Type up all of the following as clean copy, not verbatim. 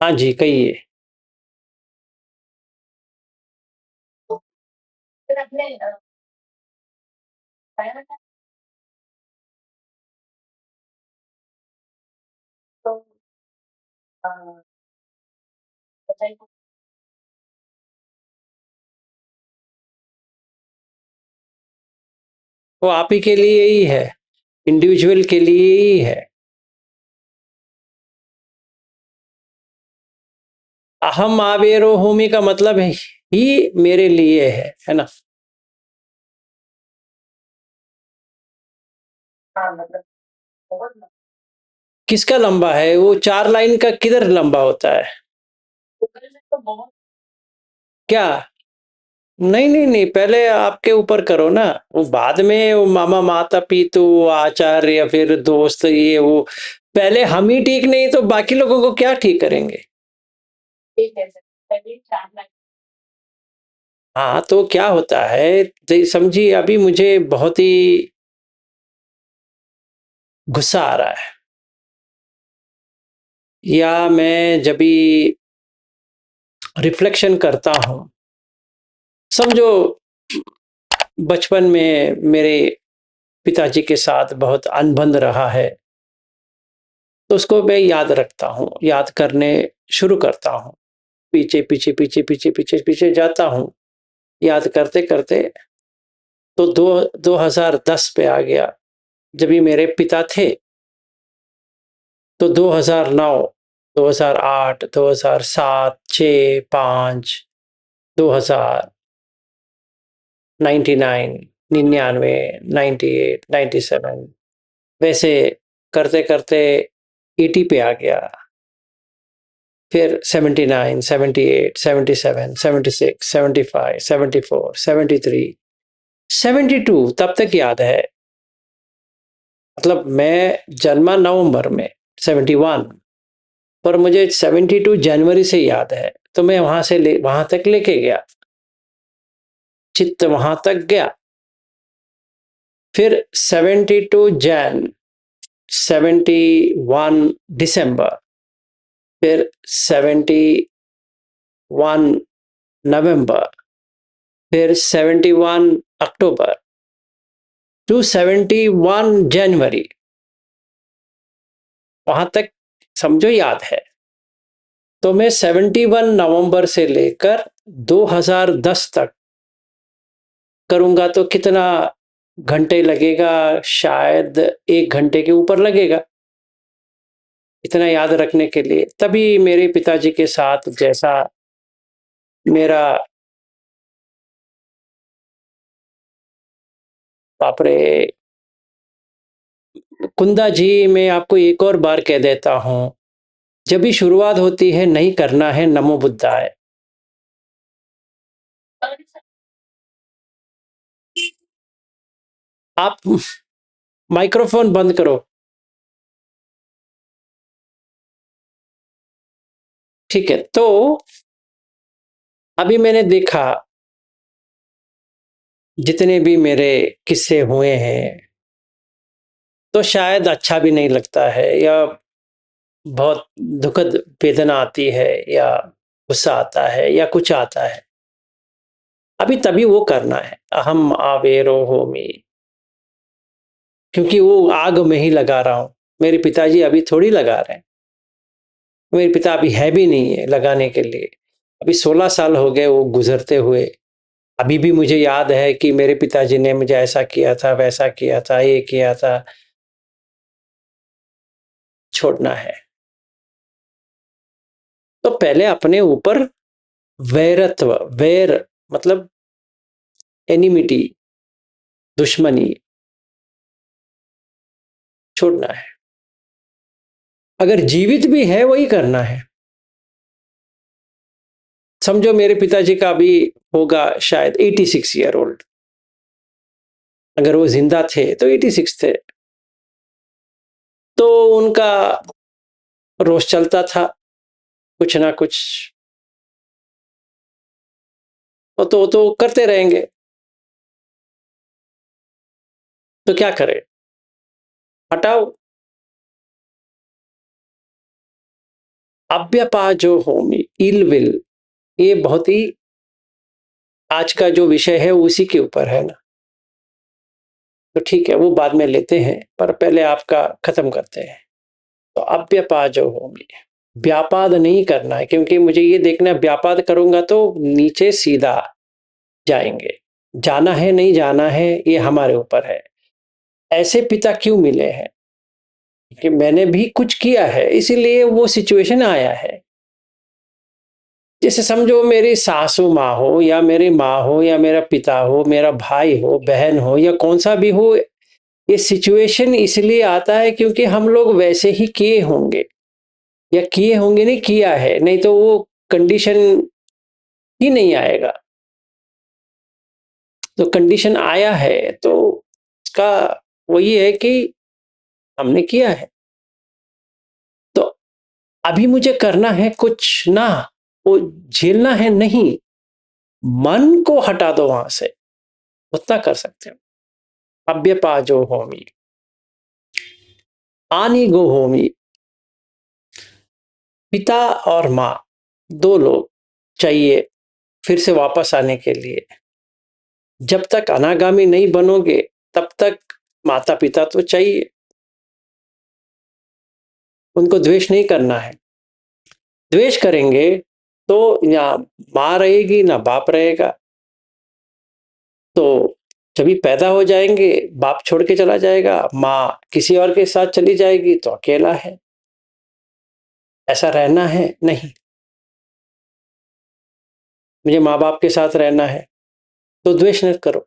हाँ जी, कहिए। वो आप ही के लिए ही है, इंडिविजुअल के लिए ही है। अहम आवेरो होमी का मतलब है ही मेरे लिए है ना? किसका लंबा है? वो 4 लाइन का किधर लंबा होता है? क्या? नहीं नहीं नहीं, पहले आपके ऊपर करो ना। वो बाद में वो मामा माता पितु आचार्य या फिर दोस्त ये वो। पहले हम ही ठीक नहीं तो बाकी लोगों को क्या ठीक करेंगे? हाँ, तो क्या होता है, समझिए अभी मुझे बहुत ही गुस्सा आ रहा है, या मैं जब भी रिफ्लेक्शन करता हूँ, समझो बचपन में मेरे पिताजी के साथ बहुत अनबन रहा है, तो उसको मैं याद रखता हूँ, याद करने शुरू करता हूँ। पीछे पीछे पीछे पीछे पीछे पीछे जाता हूँ, याद करते करते, तो 2010 पे आ गया। जब भी मेरे पिता थे, तो 2009, 2008, 2007, 6, 5, 2000, 99, 99, 98, 97, वैसे करते करते 80 पे आ गया। फिर 79, 78, 77, 76, 75, 74, 73, 72 तब तक याद है। मतलब मैं जन्मा नवंबर में 71, पर मुझे 72 जनवरी से याद है। तो मैं वहां तक लेके गया, चित्त वहां तक गया। फिर 72 जैन, 71 दिसंबर, फिर 71 नवंबर, फिर 71 अक्टूबर टू 71 जनवरी, वहां तक समझो याद है। तो मैं 71 नवंबर से लेकर 2010 तक करूंगा तो कितना घंटे लगेगा? शायद 1 घंटे के ऊपर लगेगा इतना याद रखने के लिए। तभी मेरे पिताजी के साथ जैसा मेरा, बाप रे, कुंदा जी, मैं आपको एक और बार कह देता हूं, जब भी शुरुआत होती है नहीं करना है नमो बुद्धाय। आप माइक्रोफोन बंद करो। ठीक है, तो अभी मैंने देखा जितने भी मेरे किस्से हुए हैं, तो शायद अच्छा भी नहीं लगता है, या बहुत दुखद वेदना आती है, या गुस्सा आता है, या कुछ आता है। अभी तभी वो करना है, अहम आवेरो होमी, क्योंकि वो आग में ही लगा रहा हूं। मेरे पिताजी अभी थोड़ी लगा रहे हैं, मेरे पिता अभी है भी नहीं है लगाने के लिए। अभी 16 साल हो गए वो गुजरते हुए। अभी भी मुझे याद है कि मेरे पिताजी ने मुझे ऐसा किया था, वैसा किया था, ये किया था। छोड़ना है तो पहले अपने ऊपर वैरत्व, वैर मतलब एनिमिटी, दुश्मनी, छोड़ना है। अगर जीवित भी है वही करना है। समझो मेरे पिताजी का भी होगा शायद 86 ईयर ओल्ड, अगर वो जिंदा थे तो 86 थे। तो उनका रोज चलता था कुछ ना कुछ, वो तो करते रहेंगे। तो क्या करें? हटाओ। अव्यापाजो होमी, इल विल, ये बहुत ही आज का जो विषय है उसी के ऊपर है ना। तो ठीक है, वो बाद में लेते हैं, पर पहले आपका खत्म करते हैं। तो अव्यापाजो होमी, व्यापाद नहीं करना है, क्योंकि मुझे ये देखना है, व्यापाद करूंगा तो नीचे सीधा जाएंगे। जाना है नहीं जाना है ये हमारे ऊपर है। ऐसे पिता क्यों मिले हैं कि मैंने भी कुछ किया है इसीलिए वो सिचुएशन आया है। जैसे समझो मेरी सासू माँ हो या मेरी माँ हो या मेरा पिता हो, मेरा भाई हो, बहन हो या कौन सा भी हो, ये सिचुएशन इसलिए आता है क्योंकि हम लोग वैसे ही किए होंगे, या किए होंगे नहीं, किया है, नहीं तो वो कंडीशन ही नहीं आएगा। तो कंडीशन आया है तो इसका वही है कि हमने किया है। तो अभी मुझे करना है कुछ ना, वो झेलना है नहीं, मन को हटा दो वहां से, उतना कर सकते हो। अव्यपाजो होमी, आनी गो होमी, पिता और माँ दो लोग चाहिए फिर से वापस आने के लिए। जब तक अनागामी नहीं बनोगे तब तक माता पिता तो चाहिए, उनको द्वेष नहीं करना है। द्वेष करेंगे तो या माँ रहेगी ना बाप रहेगा। तो जब भी पैदा हो जाएंगे बाप छोड़ के चला जाएगा, माँ किसी और के साथ चली जाएगी तो अकेला है। ऐसा रहना है नहीं, मुझे माँ बाप के साथ रहना है, तो द्वेष न करो,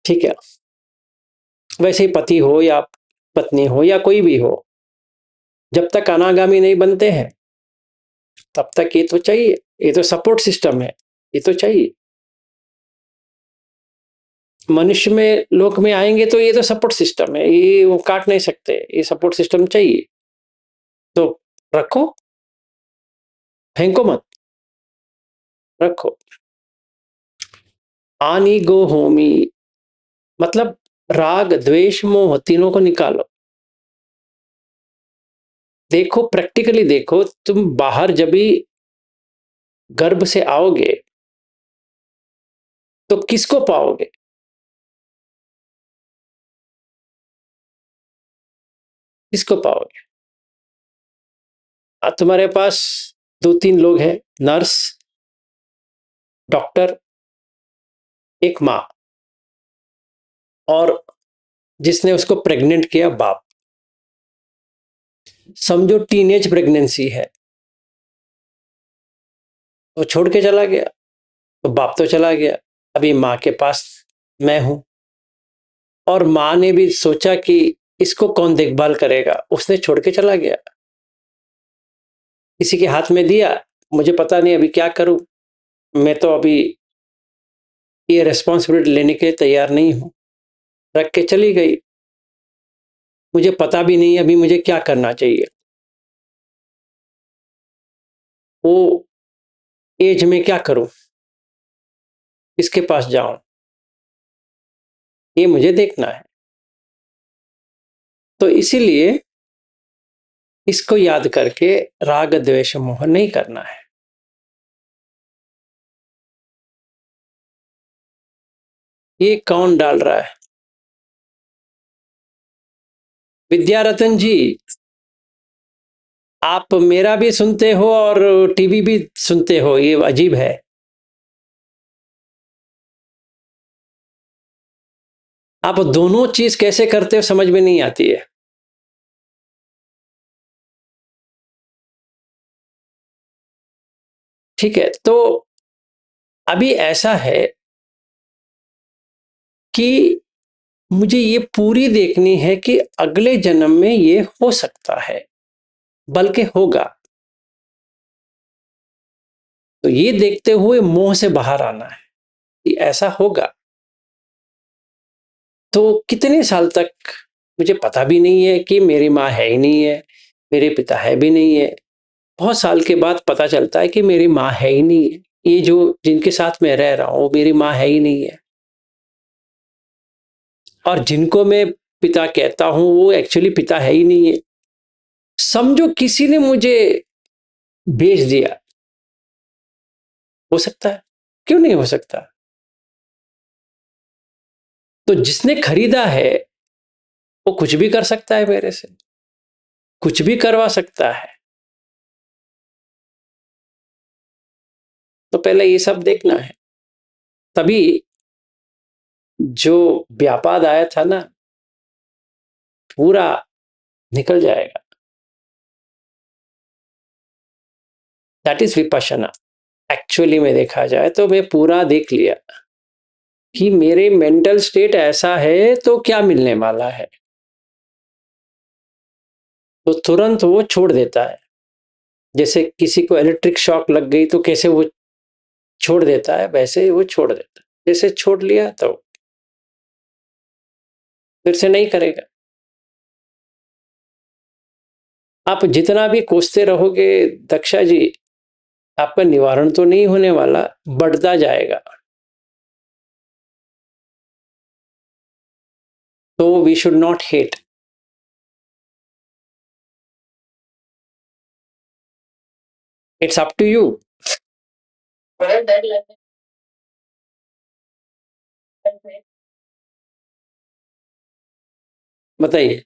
ठीक है। वैसे ही पति हो या पत्नी हो या कोई भी हो, जब तक अनागामी नहीं बनते हैं तब तक ये तो चाहिए, ये तो सपोर्ट सिस्टम है, ये तो चाहिए। मनुष्य में लोक में आएंगे तो ये तो सपोर्ट सिस्टम है, ये वो काट नहीं सकते, ये सपोर्ट सिस्टम चाहिए। तो रखो, फेंको मत, रखो। आनी गो होमी मतलब राग द्वेष मोह तीनों को निकालो। देखो, प्रैक्टिकली देखो, तुम बाहर जब भी गर्भ से आओगे तो किसको पाओगे? किसको पाओगे? तुम्हारे पास दो तीन लोग हैं, नर्स, डॉक्टर, एक माँ, और जिसने उसको प्रेग्नेंट किया बाप। समझो टीनेज प्रेगनेंसी है, वो छोड़ के चला गया तो बाप तो चला गया, अभी माँ के पास मैं हूं। और माँ ने भी सोचा कि इसको कौन देखभाल करेगा, उसने छोड़ के चला गया, किसी के हाथ में दिया, मुझे पता नहीं अभी क्या करूं, मैं तो अभी ये रिस्पॉन्सिबिलिटी लेने के लिए तैयार नहीं हूं, रख के चली गई, मुझे पता भी नहीं अभी मुझे क्या करना चाहिए। वो एज में क्या करूं, किसके पास जाऊं, ये मुझे देखना है। तो इसीलिए इसको याद करके राग द्वेष मोह नहीं करना है। ये कौन डाल रहा है? विद्यारतन जी, आप मेरा भी सुनते हो और टीवी भी सुनते हो, ये अजीब है। आप दोनों चीज कैसे करते हो समझ में नहीं आती है। ठीक है, तो अभी ऐसा है कि मुझे ये पूरी देखनी है कि अगले जन्म में ये हो सकता है, बल्कि होगा। तो ये देखते हुए मोह से बाहर आना है कि ऐसा होगा। तो कितने साल तक मुझे पता भी नहीं है कि मेरी माँ है ही नहीं है, मेरे पिता है भी नहीं है। बहुत साल के बाद पता चलता है कि मेरी माँ है ही नहीं है, ये जो जिनके साथ मैं रह रहा हूँ वो मेरी माँ है ही नहीं है। और जिनको मैं पिता कहता हूँ वो एक्चुअली पिता है ही नहीं है, समझो किसी ने मुझे बेच दिया, हो सकता है, क्यों नहीं हो सकता? तो जिसने खरीदा है वो कुछ भी कर सकता है मेरे से, कुछ भी करवा सकता है। तो पहले ये सब देखना है, तभी जो व्यापाद आया था ना पूरा निकल जाएगा। That is Vipassana. एक्चुअली में देखा जाए तो मैं पूरा देख लिया कि मेरे मेंटल स्टेट ऐसा है तो क्या मिलने वाला है, तो तुरंत वो छोड़ देता है। जैसे किसी को इलेक्ट्रिक शॉक लग गई तो कैसे वो छोड़ देता है, वैसे ही वो छोड़ देता है। जैसे छोड़ लिया तो फिर से नहीं करेगा। आप जितना भी कोसते रहोगे दक्षा जी, आपका निवारण तो नहीं होने वाला, बढ़ता जाएगा। तो we should not hate. It's up to you. बताइए।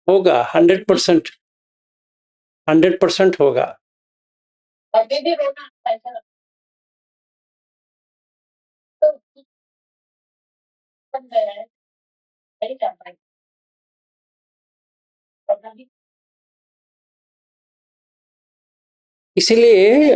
होगा 100%। 100% होगा। इसीलिए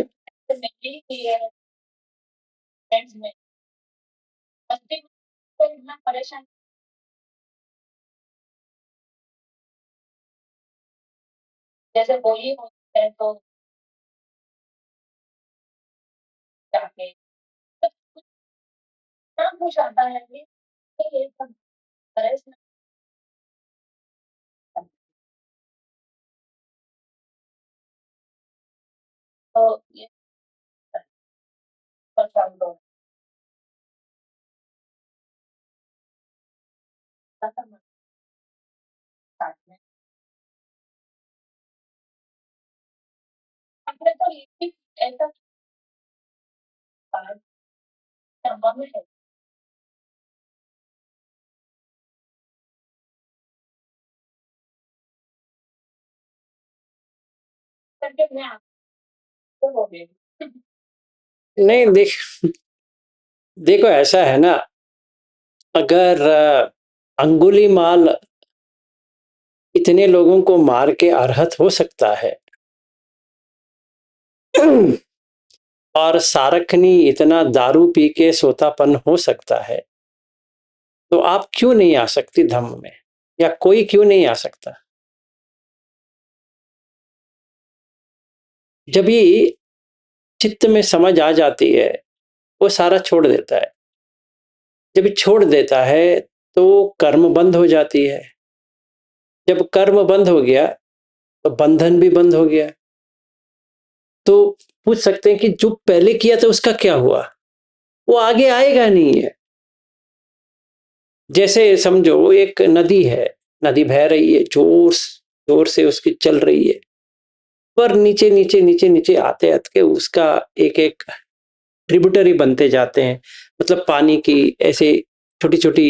नहीं देखो ऐसा है ना, अगर अंगुली माल इतने लोगों को मार के अरहत हो सकता है और सारकनी इतना दारू पी के सोतापन हो सकता है, तो आप क्यों नहीं आ सकती धम्म में, या कोई क्यों नहीं आ सकता? जब ये चित्त में समझ आ जाती है वो सारा छोड़ देता है। जब ये छोड़ देता है तो कर्म बंद हो जाती है। जब कर्म बंद हो गया तो बंधन भी बंद हो गया। तो पूछ सकते हैं कि जो पहले किया था उसका क्या हुआ? वो आगे आएगा नहीं है। जैसे समझो एक नदी है, नदी बह रही है, जोर से उसकी चल रही है, पर नीचे नीचे नीचे नीचे आते आते उसका एक एक ट्रिब्यूटरी बनते जाते हैं, मतलब पानी की ऐसे छोटी छोटी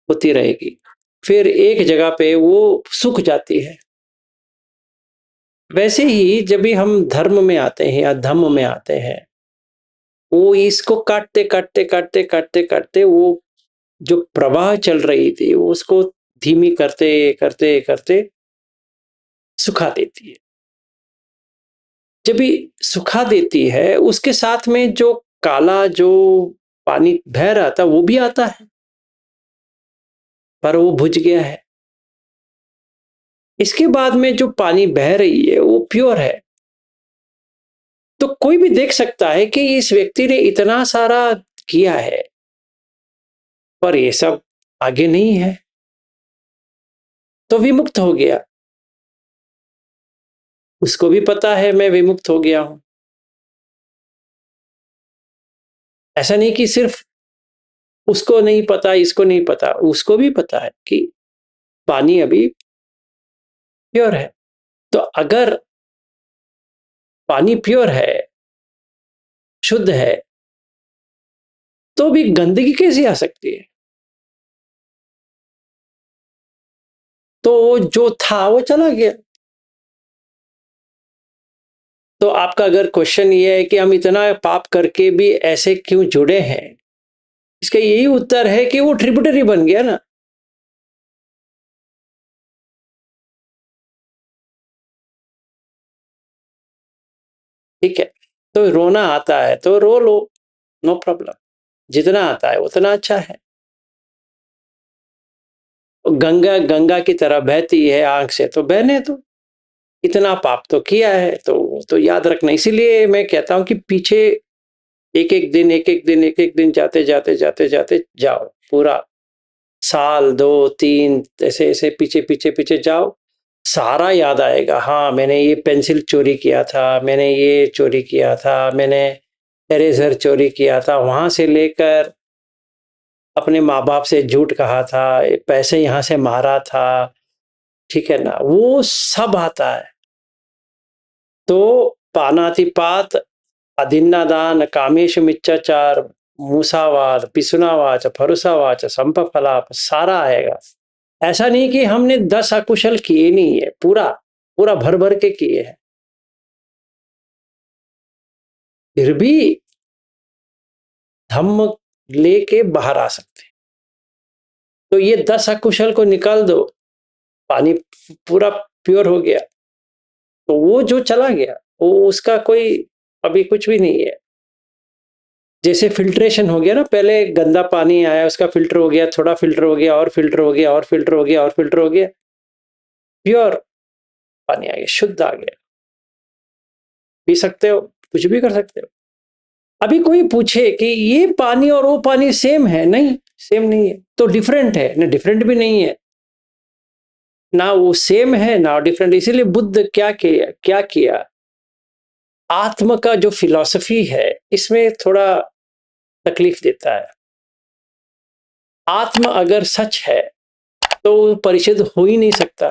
होती रहेगी, फिर एक जगह पे वो सूख जाती है। वैसे ही जब भी हम धर्म में आते हैं या धम्म में आते हैं, वो इसको काटते काटते काटते काटते काटते वो जो प्रवाह चल रही थी उसको धीमी करते करते करते सुखा देती है। जब भी सुखा देती है उसके साथ में जो काला जो पानी बह रहा था वो भी आता है, पर वो बुझ गया है। इसके बाद में जो पानी बह रही है वो प्योर है। तो कोई भी देख सकता है कि इस व्यक्ति ने इतना सारा किया है, पर ये सब आगे नहीं है, तो विमुक्त हो गया। उसको भी पता है मैं विमुक्त हो गया हूं। ऐसा नहीं कि सिर्फ उसको नहीं पता, इसको नहीं पता, उसको भी पता है कि पानी अभी प्योर है। तो अगर पानी प्योर है, शुद्ध है, तो भी गंदगी कैसे आ सकती है? तो जो था वो चला गया। तो आपका अगर क्वेश्चन ये है कि हम इतना पाप करके भी ऐसे क्यों जुड़े हैं, इसका यही उत्तर है कि वो ट्रिब्यूटरी बन गया ना। ठीक है, तो रोना आता है तो रो लो, नो प्रॉब्लम। जितना आता है उतना अच्छा है। गंगा गंगा की तरह बहती है आंख से तो बहने दो। इतना पाप तो किया है तो याद रखना। इसीलिए मैं कहता हूं कि पीछे एक एक दिन एक एक दिन एक एक दिन जाते जाते जाते जाते जाओ, पूरा साल दो तीन ऐसे ऐसे पीछे पीछे पीछे जाओ, सारा याद आएगा। हाँ, मैंने ये पेंसिल चोरी किया था, मैंने ये चोरी किया था, मैंने इरेजर चोरी किया था, वहां से लेकर अपने माँ बाप से झूठ कहा था, पैसे यहाँ से मारा था, ठीक है ना, वो सब आता है। तो पानातिपात, अदिन्नादान, कामेश मिच्छाचार, मूसावाद, पिसुनावाच, फरुसावाच, संपफलाप, सारा आएगा। ऐसा नहीं कि हमने 10 अकुशल किए नहीं है, पूरा पूरा भर भर के किए हैं, फिर भी हम लेके बाहर आ सकते हैं। तो ये 10 अकुशल को निकाल दो, पानी पूरा प्योर हो गया। तो वो जो चला गया वो उसका कोई अभी कुछ भी नहीं है। जैसे फिल्ट्रेशन हो गया ना, पहले गंदा पानी आया, उसका फिल्टर हो गया, थोड़ा फिल्टर हो गया, और फिल्टर हो गया, और फिल्टर हो गया, और फिल्टर हो गया, प्योर पानी आ गया, शुद्ध आ गया, पी सकते हो, कुछ भी कर सकते हो। अभी कोई पूछे कि ये पानी और वो पानी सेम है, नहीं, सेम नहीं है। तो डिफरेंट है ना, डिफरेंट भी नहीं है ना, वो सेम है ना डिफरेंट। इसीलिए बुद्ध क्या किया, आत्म का जो फिलॉसफी है इसमें थोड़ा तकलीफ देता है। आत्म अगर सच है तो परिशुद्ध हो ही नहीं सकता।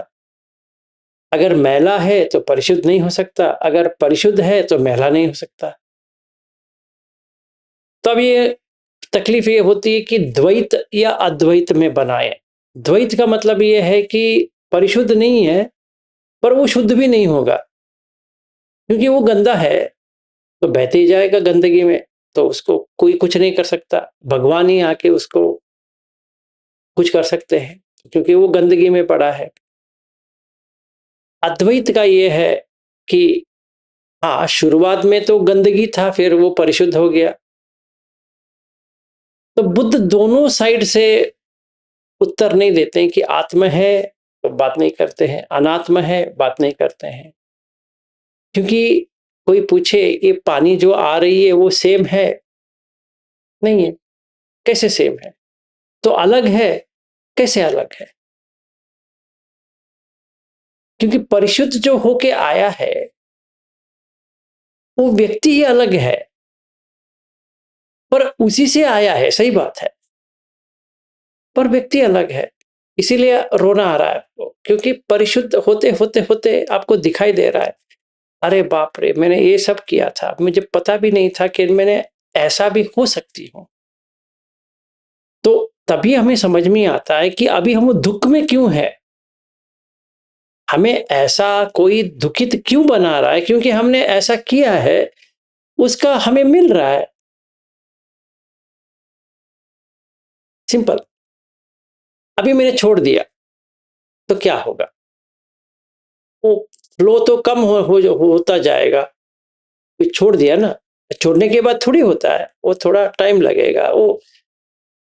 अगर मैला है तो परिशुद्ध नहीं हो सकता, अगर परिशुद्ध है तो मैला नहीं हो सकता। तब ये तकलीफ ये होती है कि द्वैत या अद्वैत में बनाए। द्वैत का मतलब ये है कि परिशुद्ध नहीं है, पर वो शुद्ध भी नहीं होगा, क्योंकि वो गंदा है तो बहते ही जाएगा गंदगी में, तो उसको कोई कुछ नहीं कर सकता। भगवान ही आके उसको कुछ कर सकते हैं, क्योंकि वो गंदगी में पड़ा है। अद्वैत का ये है कि हाँ, शुरुआत में तो गंदगी था, फिर वो परिशुद्ध हो गया। तो बुद्ध दोनों साइड से उत्तर नहीं देते हैं कि आत्मा है तो बात नहीं करते हैं, अनात्मा है बात नहीं करते हैं। क्योंकि कोई पूछे कि पानी जो आ रही है वो सेम है, नहीं है, कैसे सेम है? तो अलग है, कैसे अलग है? क्योंकि परिशुद्ध जो होके आया है वो व्यक्ति ही अलग है, पर उसी से आया है, सही बात है, पर व्यक्ति अलग है। इसीलिए रोना आ रहा है आपको, क्योंकि परिशुद्ध होते होते होते आपको दिखाई दे रहा है, अरे बाप रे, मैंने ये सब किया था, मुझे पता भी नहीं था कि मैंने ऐसा भी हो सकती हूँ। तो तभी हमें समझ में आता है कि अभी हम दुख में क्यों है, हमें ऐसा कोई दुखित क्यों बना रहा है, क्योंकि हमने ऐसा किया है, उसका हमें मिल रहा है। सिंपल। अभी मैंने छोड़ दिया तो क्या होगा, वो फ्लो तो कम होता जाएगा। छोड़ दिया ना, छोड़ने के बाद थोड़ी होता है, वो थोड़ा टाइम लगेगा। वो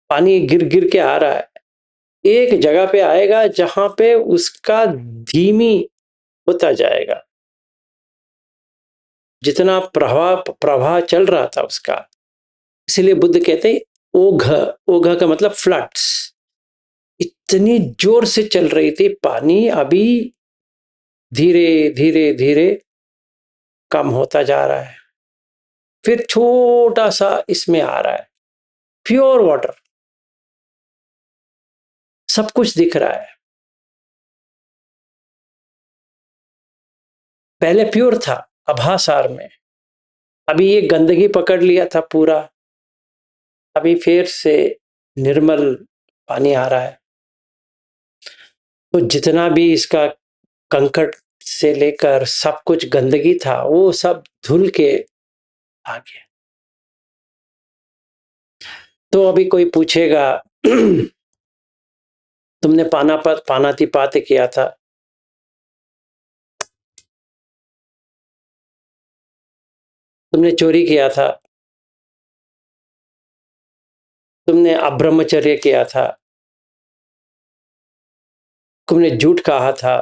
पानी गिर गिर के आ रहा है, एक जगह पे आएगा जहां पे उसका धीमी होता जाएगा, जितना प्रवाह प्रवाह चल रहा था उसका। इसीलिए बुद्ध कहते हैं ओघ, ओघ का मतलब फ्लड्स, इतनी जोर से चल रही थी पानी, अभी धीरे धीरे धीरे कम होता जा रहा है, फिर छोटा सा इसमें आ रहा है, प्योर वाटर, सब कुछ दिख रहा है। पहले प्योर था आभासार में, अभी ये गंदगी पकड़ लिया था पूरा, अभी फिर से निर्मल पानी आ रहा है। तो जितना भी इसका कंकड़ से लेकर सब कुछ गंदगी था, वो सब धुल के आ गया। तो अभी कोई पूछेगा तुमने पानातिपात किया था, तुमने चोरी किया था, तुमने अब्रह्मचर्य किया था, तुमने झूठ कहा था,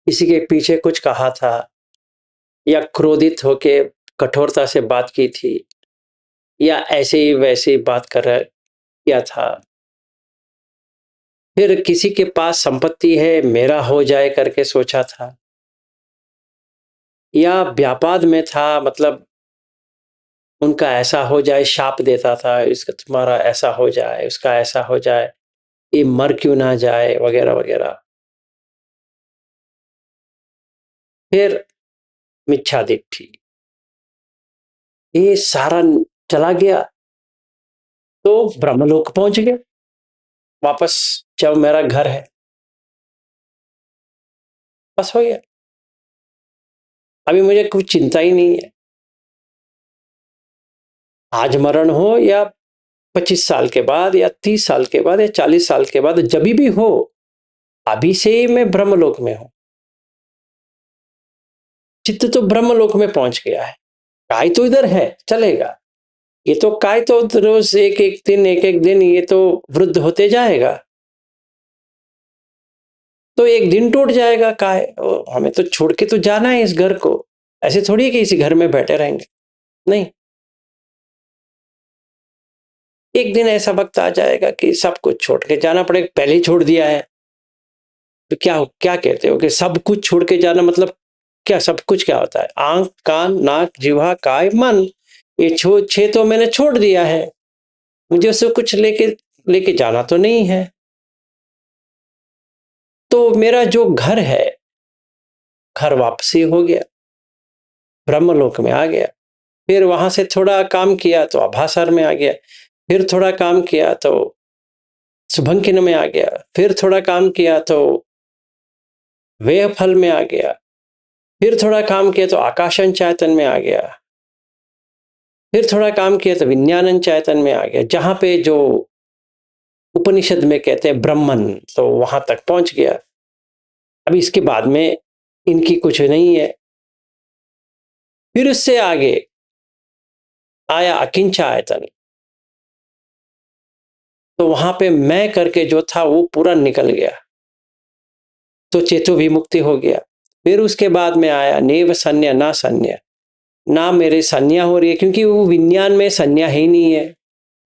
किसी के पीछे कुछ कहा था, या क्रोधित होके कठोरता से बात की थी, या ऐसे ही वैसे ही बात कर किया था, फिर किसी के पास संपत्ति है मेरा हो जाए करके सोचा था, या व्यापाद में था, मतलब उनका ऐसा हो जाए, शाप देता था, इसका तुम्हारा ऐसा हो जाए, उसका ऐसा हो जाए, ये मर क्यों ना जाए, वगैरह वगैरह। फिर मिच्छा दिट्ठी, ये सारा चला गया, तो ब्रह्मलोक पहुंच गया वापस, जब मेरा घर है, बस हो गया, अभी मुझे कुछ चिंता ही नहीं है। आज मरण हो या 25 साल के बाद या 30 साल के बाद या 40 साल के बाद, जब भी हो, अभी से ही मैं ब्रह्मलोक में हूं, चित्त तो ब्रह्मलोक में पहुंच गया है, काय तो इधर है, चलेगा। ये तो काय तो रोज एक एक दिन ये तो वृद्ध होते जाएगा, तो एक दिन टूट जाएगा काय, हमें तो छोड़ के तो जाना है इस घर को, ऐसे थोड़ी है कि इसी घर में बैठे रहेंगे, नहीं। एक दिन ऐसा वक्त आ जाएगा कि सब कुछ छोड़ के जाना पड़ेगा, पहले ही छोड़ दिया है तो क्या क्या कहते हो कि सब कुछ छोड़ के जाना, मतलब क्या सब कुछ क्या होता है, आंख कान नाक जिह्वा काय मन, ये छह तो मैंने छोड़ दिया है, मुझे उससे कुछ लेके लेके जाना तो नहीं है। तो मेरा जो घर है, घर वापसी हो गया, ब्रह्मलोक में आ गया, फिर वहां से थोड़ा काम किया तो आभासार में आ गया, फिर थोड़ा काम किया तो शुभंकिन में आ गया, फिर थोड़ा काम किया तो वेह फल में आ गया, फिर थोड़ा काम किया तो आकाशन चैतन में आ गया, फिर थोड़ा काम किया तो विज्ञानन चैतन में आ गया, जहां पे जो उपनिषद में कहते हैं ब्रह्मन, तो वहां तक पहुंच गया। अभी इसके बाद में इनकी कुछ नहीं है। फिर उससे आगे आया अकिंचा आयतन, तो वहां पे मैं करके जो था वो पूरा निकल गया, तो चेतो विमुक्ति हो गया। फिर उसके बाद में आया नेव संन्या ना संन्या, ना मेरे संज्ञा हो रही है, क्योंकि वो विज्ञान में संज्ञा ही नहीं है,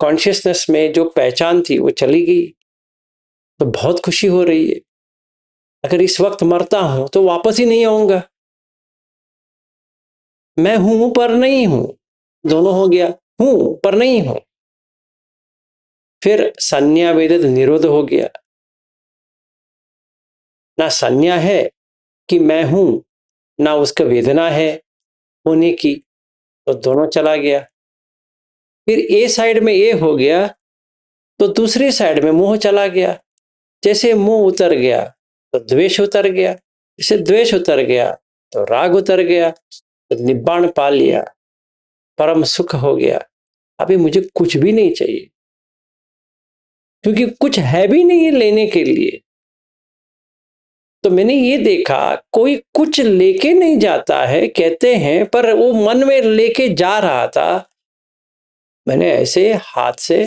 कॉन्शियसनेस में जो पहचान थी वो चली गई, तो बहुत खुशी हो रही है। अगर इस वक्त मरता हूं तो वापस ही नहीं आऊंगा, मैं हूं पर नहीं हूं, दोनों हो गया, हूं पर नहीं हूं। फिर संज्ञा वेदित निरोध हो गया, ना संज्ञा है कि मैं हूं, ना उसका वेदना है होने की, तो दोनों चला गया। फिर ए साइड में ये हो गया तो दूसरी साइड में मोह चला गया। जैसे मोह उतर गया तो द्वेष उतर गया, जैसे द्वेष उतर गया तो राग उतर गया, तो निब्बाण पा लिया, परम सुख हो गया। अभी मुझे कुछ भी नहीं चाहिए, क्योंकि कुछ है भी नहीं लेने के लिए। तो मैंने ये देखा, कोई कुछ लेके नहीं जाता है कहते हैं, पर वो मन में लेके जा रहा था, मैंने ऐसे हाथ से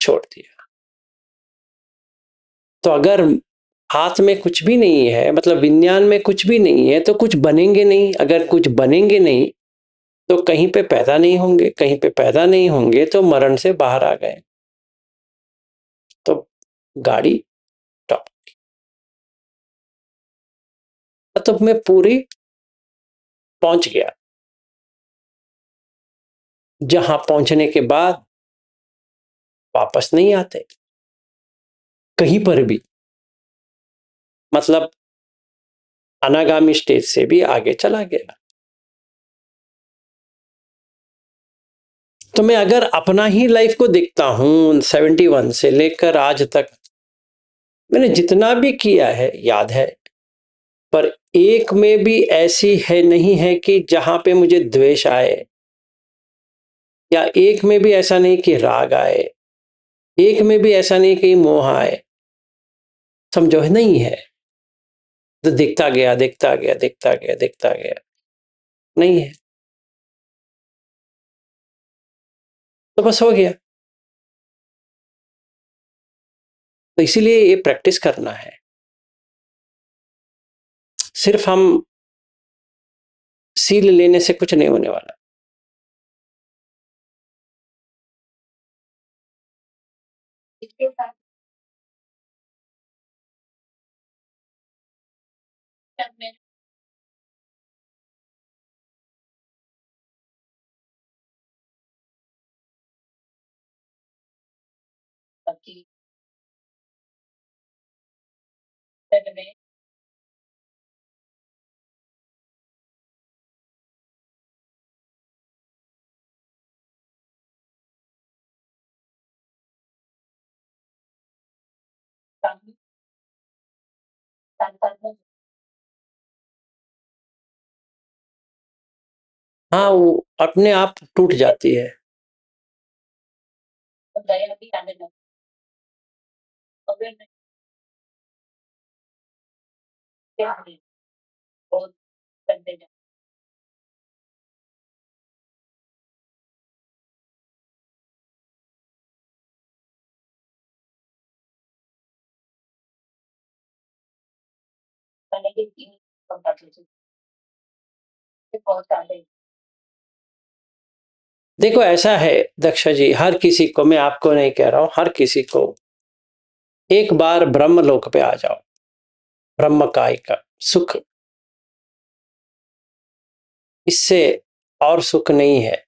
छोड़ दिया। तो अगर हाथ में कुछ भी नहीं है, मतलब विज्ञान में कुछ भी नहीं है, तो कुछ बनेंगे नहीं। अगर कुछ बनेंगे नहीं तो कहीं पे पैदा नहीं होंगे, कहीं पे पैदा नहीं होंगे तो मरण से बाहर आ गए। तो गाड़ी टॉप। तो मैं पूरी पहुंच गया, जहां पहुंचने के बाद वापस नहीं आते कहीं पर भी, मतलब अनागामी स्टेज से भी आगे चला गया। तो मैं अगर अपना ही लाइफ को देखता हूं, 71 से लेकर आज तक मैंने जितना भी किया है याद है, पर एक में भी ऐसी है नहीं है कि जहां पे मुझे द्वेष आए, या एक में भी ऐसा नहीं कि राग आए, एक में भी ऐसा नहीं कि मोह आए। समझो है नहीं है, तो देखता गया देखता गया देखता गया देखता गया, नहीं है तो बस हो गया। तो इसीलिए ये प्रैक्टिस करना है। सिर्फ हम सील लेने से कुछ नहीं होने वाला। हाँ, वो अपने आप टूट जाती है। देखो ऐसा है दक्षा जी, हर किसी को, मैं आपको नहीं कह रहा हूं, हर किसी को एक बार ब्रह्म लोक पे आ जाओ, ब्रह्म काय का सुख, इससे और सुख नहीं है।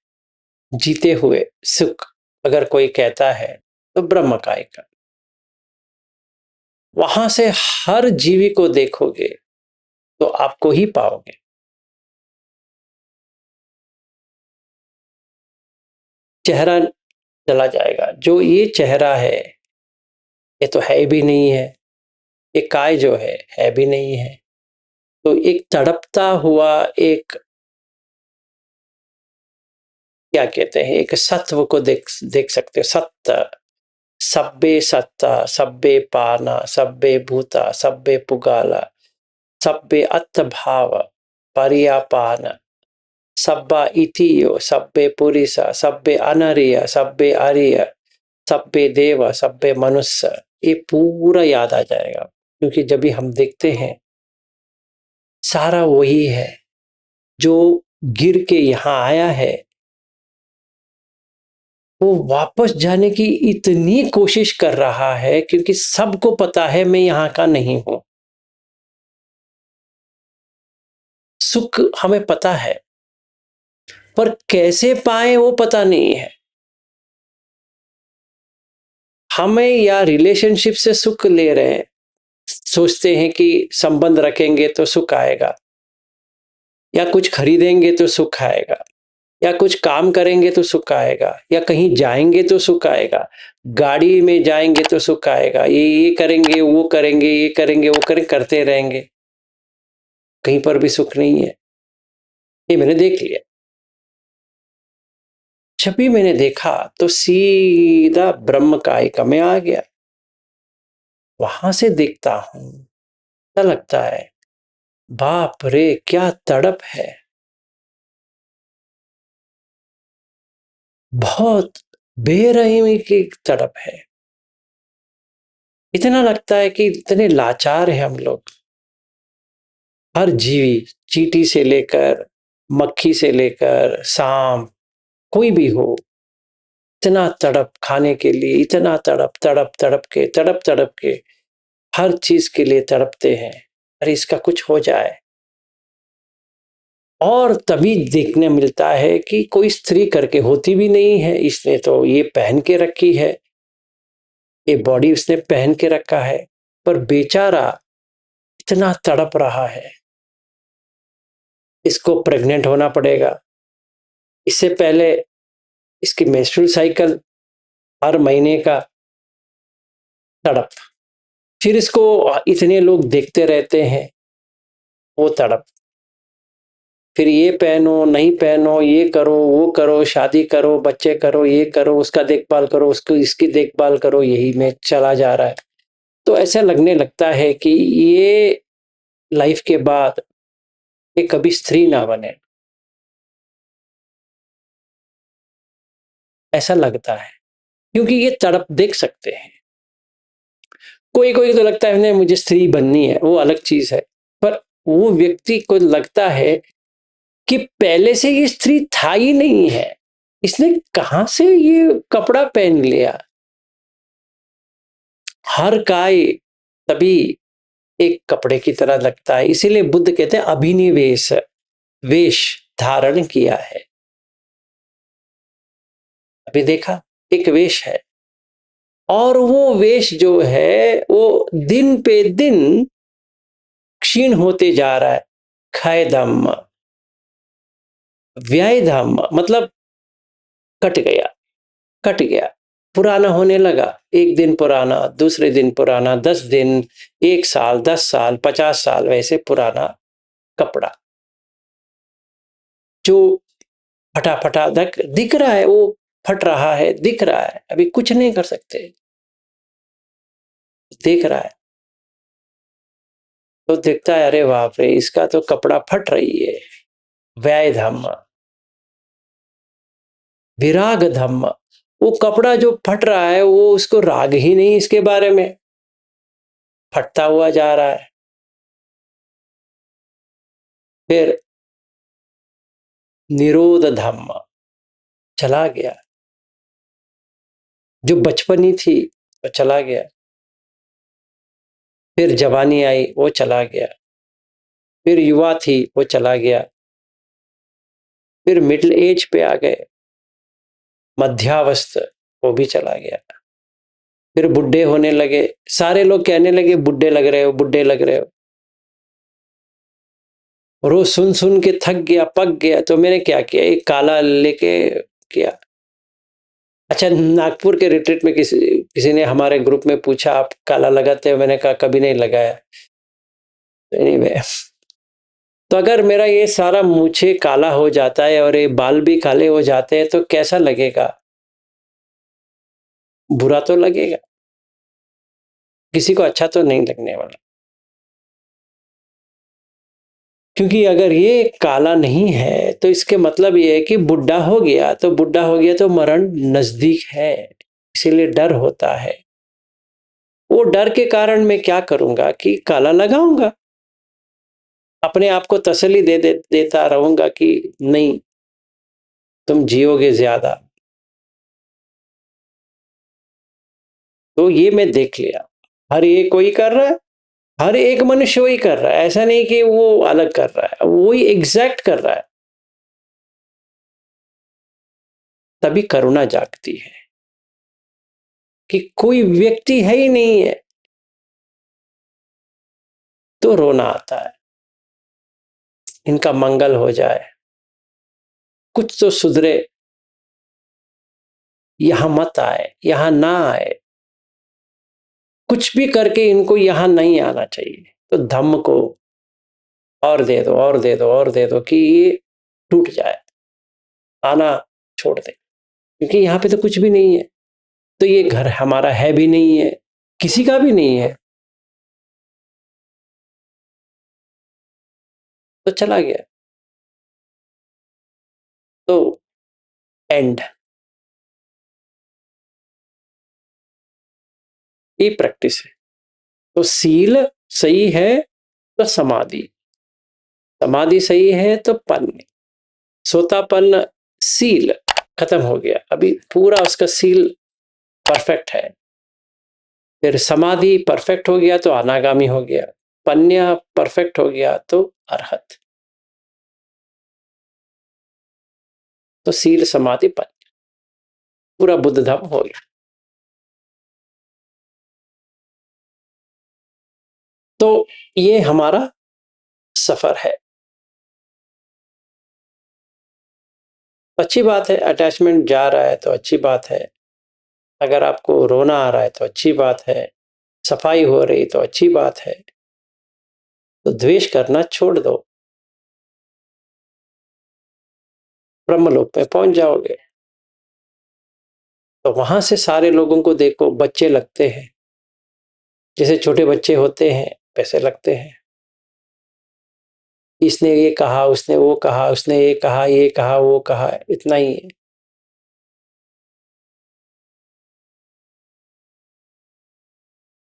जीते हुए सुख अगर कोई कहता है तो ब्रह्म काय का, वहां से हर जीवी को देखोगे तो आपको ही पाओगे। चेहरा चला जाएगा, जो ये चेहरा है ये तो है भी नहीं है, ये काय जो है भी नहीं है। तो एक तड़पता हुआ, एक क्या कहते हैं, एक सत्व को देख देख सकते हो। सत्य, सब्बे सत्ता सब्बे पाना सब्बे भूता सब्बे पुगाला सब्बे अत्थ भाव परियापान सब्बा इतियो सब्बे पुरिसा सब्बे अनरिय सब्बे अरिय सब्बे देव सब्बे मनुष्य, ये पूरा याद आ जाएगा। क्योंकि जब भी हम देखते हैं सारा वही है जो गिर के यहाँ आया है, वो वापस जाने की इतनी कोशिश कर रहा है, क्योंकि सबको पता है मैं यहाँ का नहीं हूं। सुख हमें पता है, पर कैसे पाए वो पता नहीं है। हमें या रिलेशनशिप से सुख ले रहे हैं, सोचते हैं कि संबंध रखेंगे तो सुख आएगा, या कुछ खरीदेंगे तो सुख आएगा, या कुछ काम करेंगे तो सुख आएगा, या कहीं जाएंगे तो सुख आएगा, गाड़ी में जाएंगे तो सुख आएगा, ये करेंगे वो करेंगे ये करेंगे वो करेंगे, करते रहेंगे, कहीं पर भी सुख नहीं है। ये मैंने देख लिया। जब भी मैंने देखा तो सीधा ब्रह्म कायिका में आ गया। वहां से देखता हूं, ऐसा लगता है बाप रे क्या तड़प है, बहुत बेरहमी की तड़प है। इतना लगता है कि इतने लाचार हैं हम लोग। हर जीवी, चींटी से लेकर मक्खी से लेकर सांप, कोई भी हो, इतना तड़प खाने के लिए, इतना तड़प तड़प तड़प के हर चीज के लिए तड़पते हैं। अरे इसका कुछ हो जाए। और तभी देखने मिलता है कि कोई स्त्री करके होती भी नहीं है, इसने तो ये पहन के रखी है, ये बॉडी उसने पहन के रखा है, पर बेचारा इतना तड़प रहा है। इसको प्रेग्नेंट होना पड़ेगा, इससे पहले इसकी मेंस्ट्रुअल साइकिल, हर महीने का तड़प, फिर इसको इतने लोग देखते रहते हैं, वो तड़प, फिर ये पहनो नहीं पहनो, ये करो वो करो, शादी करो, बच्चे करो, ये करो, उसका देखभाल करो, उसको इसकी देखभाल करो, यही में चला जा रहा है। तो ऐसा लगने लगता है कि ये लाइफ के बाद ये कभी स्त्री ना बने, ऐसा लगता है। क्योंकि ये तड़प देख सकते हैं। कोई कोई तो लगता है नहीं मुझे स्त्री बननी है, वो अलग चीज है, पर वो व्यक्ति को लगता है कि पहले से ये स्त्री था ही नहीं है, इसने कहां से ये कपड़ा पहन लिया। हर काय तभी एक कपड़े की तरह लगता है। इसीलिए बुद्ध कहते हैं अभिनिवेश, वेश धारण किया है। अभी देखा, एक वेश है, और वो वेश जो है वो दिन पे दिन क्षीण होते जा रहा है। क्षय धम्म, व्यय धम्म, मतलब कट गया, कट गया, पुराना होने लगा। एक दिन पुराना, दूसरे दिन पुराना, 10 दिन, 1 साल, 10 साल, 50 साल, वैसे पुराना कपड़ा जो फटा फटा दिख रहा है, वो फट रहा है, दिख रहा है, अभी कुछ नहीं कर सकते, देख रहा है तो दिखता है अरे बाप रे इसका तो कपड़ा फट रही है। व्यय धम्म, विराग धम्म, वो कपड़ा जो फट रहा है वो उसको राग ही नहीं इसके बारे में, फटता हुआ जा रहा है। फिर निरोध धम्म, चला गया, जो बचपनी थी वो चला गया। फिर जवानी आई, वो चला गया। फिर युवा थी, वो चला गया। फिर मिडिल एज पे आ गए, मध्यावस्थ, वो भी चला गया। फिर बुढ़े होने लगे, सारे लोग कहने लगे बुढ़े लग रहे हो, बुढ़े लग रहे हो। रोज सुन सुन के थक गया, पक गया, तो मैंने क्या किया, एक काला लेके किया। अच्छा, नागपुर के रिट्रीट में किसी किसी ने हमारे ग्रुप में पूछा आप काला लगाते हो, मैंने कहा कभी नहीं लगाया। एनीवे, तो अगर मेरा ये सारा मूछे काला हो जाता है और ये बाल भी काले हो जाते हैं तो कैसा लगेगा? बुरा तो लगेगा, किसी को अच्छा तो नहीं लगने वाला। क्योंकि अगर ये काला नहीं है तो इसके मतलब ये है कि बुढ़ा हो गया, तो बुढ़ा हो गया तो मरण नजदीक है, इसीलिए डर होता है। वो डर के कारण मैं क्या करूंगा कि काला लगाऊंगा, अपने आप को तसल्ली देता रहूंगा कि नहीं, तुम जियोगे ज्यादा। तो ये मैं देख लिया, हर एक कोई कर रहा है, हर एक मनुष्य वही कर रहा है, ऐसा नहीं कि वो अलग कर रहा है, वही एग्जैक्ट कर रहा है। तभी करुणा जागती है। कि कोई व्यक्ति है ही नहीं है, तो रोना आता है, इनका मंगल हो जाए, कुछ तो सुधरे, यहां मत आए, यहां ना आए, कुछ भी करके इनको यहां नहीं आना चाहिए। तो धम्म को और दे दो और दे दो और दे दो कि ये टूट जाए, आना छोड़ दे, क्योंकि यहाँ पे तो कुछ भी नहीं है, तो ये घर हमारा है भी नहीं है, किसी का भी नहीं है, तो चला गया। तो एंड, ये प्रैक्टिस है। तो सील सही है तो समाधि, समाधि सही है तो पन्य, सोतापन्न सील खत्म हो गया, अभी पूरा उसका सील परफेक्ट है। फिर समाधि परफेक्ट हो गया तो अनागामी हो गया, पन्या परफेक्ट हो गया तो अरहत। तो सील समाधि पन्या पूरा बुद्ध धाम हो गया। तो ये हमारा सफर है। अच्छी बात है, अटैचमेंट जा रहा है तो अच्छी बात है, अगर आपको रोना आ रहा है तो अच्छी बात है, सफाई हो रही तो अच्छी बात है, तो द्वेष करना छोड़ दो, ब्रह्मलोक में पहुंच जाओगे। तो वहां से सारे लोगों को देखो, बच्चे लगते हैं, जैसे छोटे बच्चे होते हैं वैसे लगते हैं, इसने ये कहा, उसने वो कहा, उसने ये कहा, ये कहा, वो कहा, इतना ही है।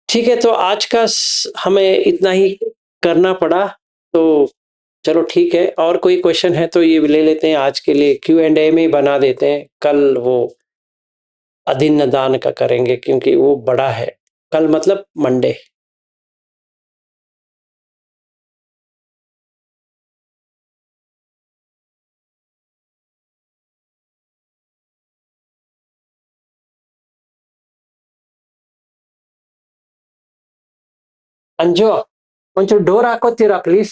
ठीक है, तो आज का हमें इतना ही करना पड़ा। तो चलो ठीक है, और कोई क्वेश्चन है तो ये ले लेते हैं, आज के लिए Q&A में ही बना देते हैं, कल वो अदिन्न दान का करेंगे क्योंकि वो बड़ा है। कल मतलब मंडे। अंजो కొంచెం డోర్ ಹಾಕೋತೀರಾ प्लीज?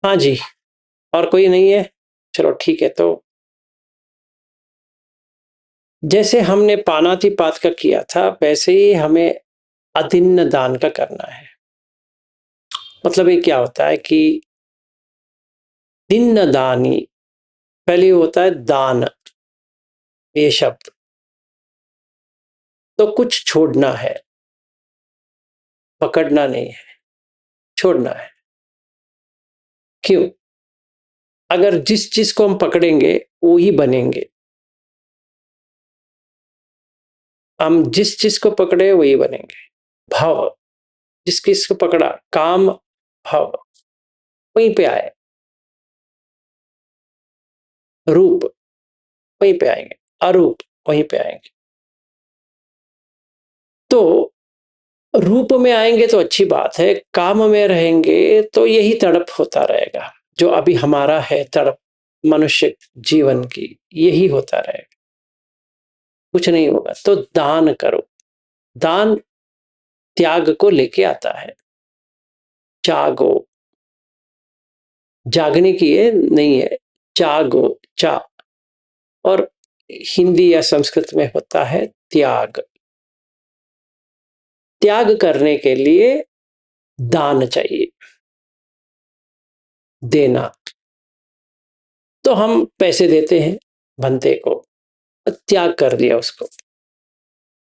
हाँ जी, और कोई नहीं है? चलो ठीक है, तो जैसे हमने पानातिपात का किया था वैसे ही हमें अदिन्न दान का करना है। मतलब ये क्या होता है कि दिन्न दानी, पहले होता है दान, ये शब्द, तो कुछ छोड़ना है, पकड़ना नहीं है, छोड़ना है। क्यों? अगर जिस चीज को हम पकड़ेंगे वो ही बनेंगे, हम जिस चीज को पकड़े वही बनेंगे। भाव, जिस चीज को पकड़ा, काम भाव वहीं पे आए, रूप वहीं पे आएंगे, अरूप वहीं पे आएंगे। तो रूप में आएंगे तो अच्छी बात है, काम में रहेंगे तो यही तड़प होता रहेगा, जो अभी हमारा है तड़प मनुष्य जीवन की, यही होता रहेगा, कुछ नहीं होगा। तो दान करो, दान त्याग को लेके आता है। जागो, जागने की ये नहीं है, जागो, चा, और हिंदी या संस्कृत में होता है त्याग। त्याग करने के लिए दान चाहिए, देना। तो हम पैसे देते हैं बंदे को, त्याग कर दिया उसको,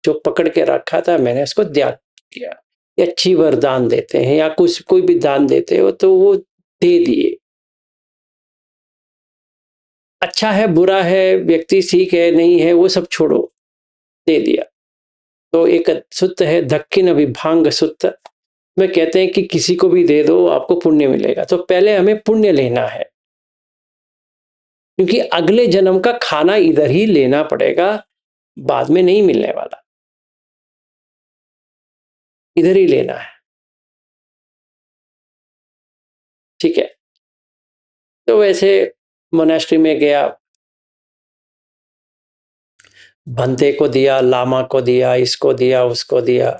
जो पकड़ के रखा था मैंने उसको त्याग किया। या चीवर दान देते हैं या कुछ कोई भी दान देते हो तो वो दे दिए, अच्छा है बुरा है, व्यक्ति ठीक है नहीं है वो सब छोड़ो, दे दिया। तो एक सूत्र है दक्षिण विभांग सूत्र में कहते हैं कि किसी को भी दे दो आपको पुण्य मिलेगा। तो पहले हमें पुण्य लेना है, क्योंकि अगले जन्म का खाना इधर ही लेना पड़ेगा, बाद में नहीं मिलने वाला, इधर ही लेना है। ठीक है, तो वैसे मोनेस्ट्री में गया, बंदे को दिया, लामा को दिया, इसको दिया, उसको दिया,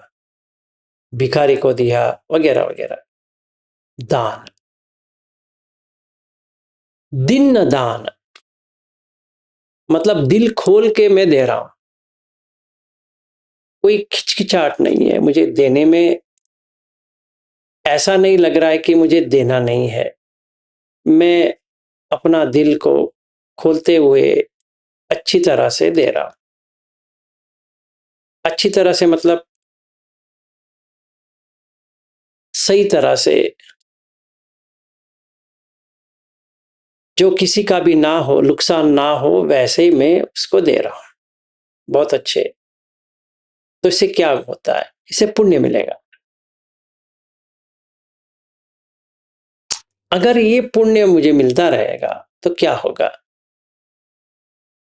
भिखारी को दिया, वगैरह वगैरह। दान, दिन दान, मतलब दिल खोल के मैं दे रहा हूं, कोई खिचखिचाहट नहीं है मुझे देने में। ऐसा नहीं लग रहा है कि मुझे देना नहीं है। मैं अपना दिल को खोलते हुए अच्छी तरह से दे रहा हूं। अच्छी तरह से मतलब सही तरह से, जो किसी का भी ना हो, नुकसान ना हो, वैसे ही मैं उसको दे रहा हूं। बहुत अच्छे। तो इससे क्या होता है? इससे पुण्य मिलेगा। अगर ये पुण्य मुझे मिलता रहेगा तो क्या होगा?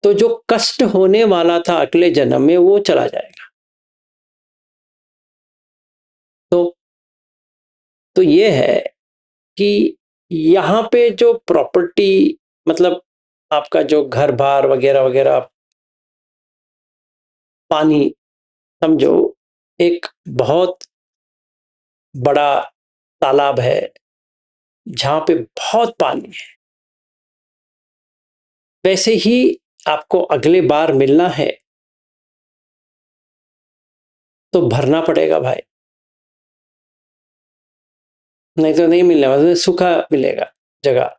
तो जो कष्ट होने वाला था अगले जन्म में वो चला जाएगा। तो ये है कि यहाँ पे जो प्रॉपर्टी, मतलब आपका जो घर बार वगैरह वगैरह, पानी, समझो एक बहुत बड़ा तालाब है जहां पे बहुत पानी है। वैसे ही आपको अगले बार मिलना है तो भरना पड़ेगा भाई, नहीं तो नहीं मिलने वाला, सूखा मिलेगा जगह।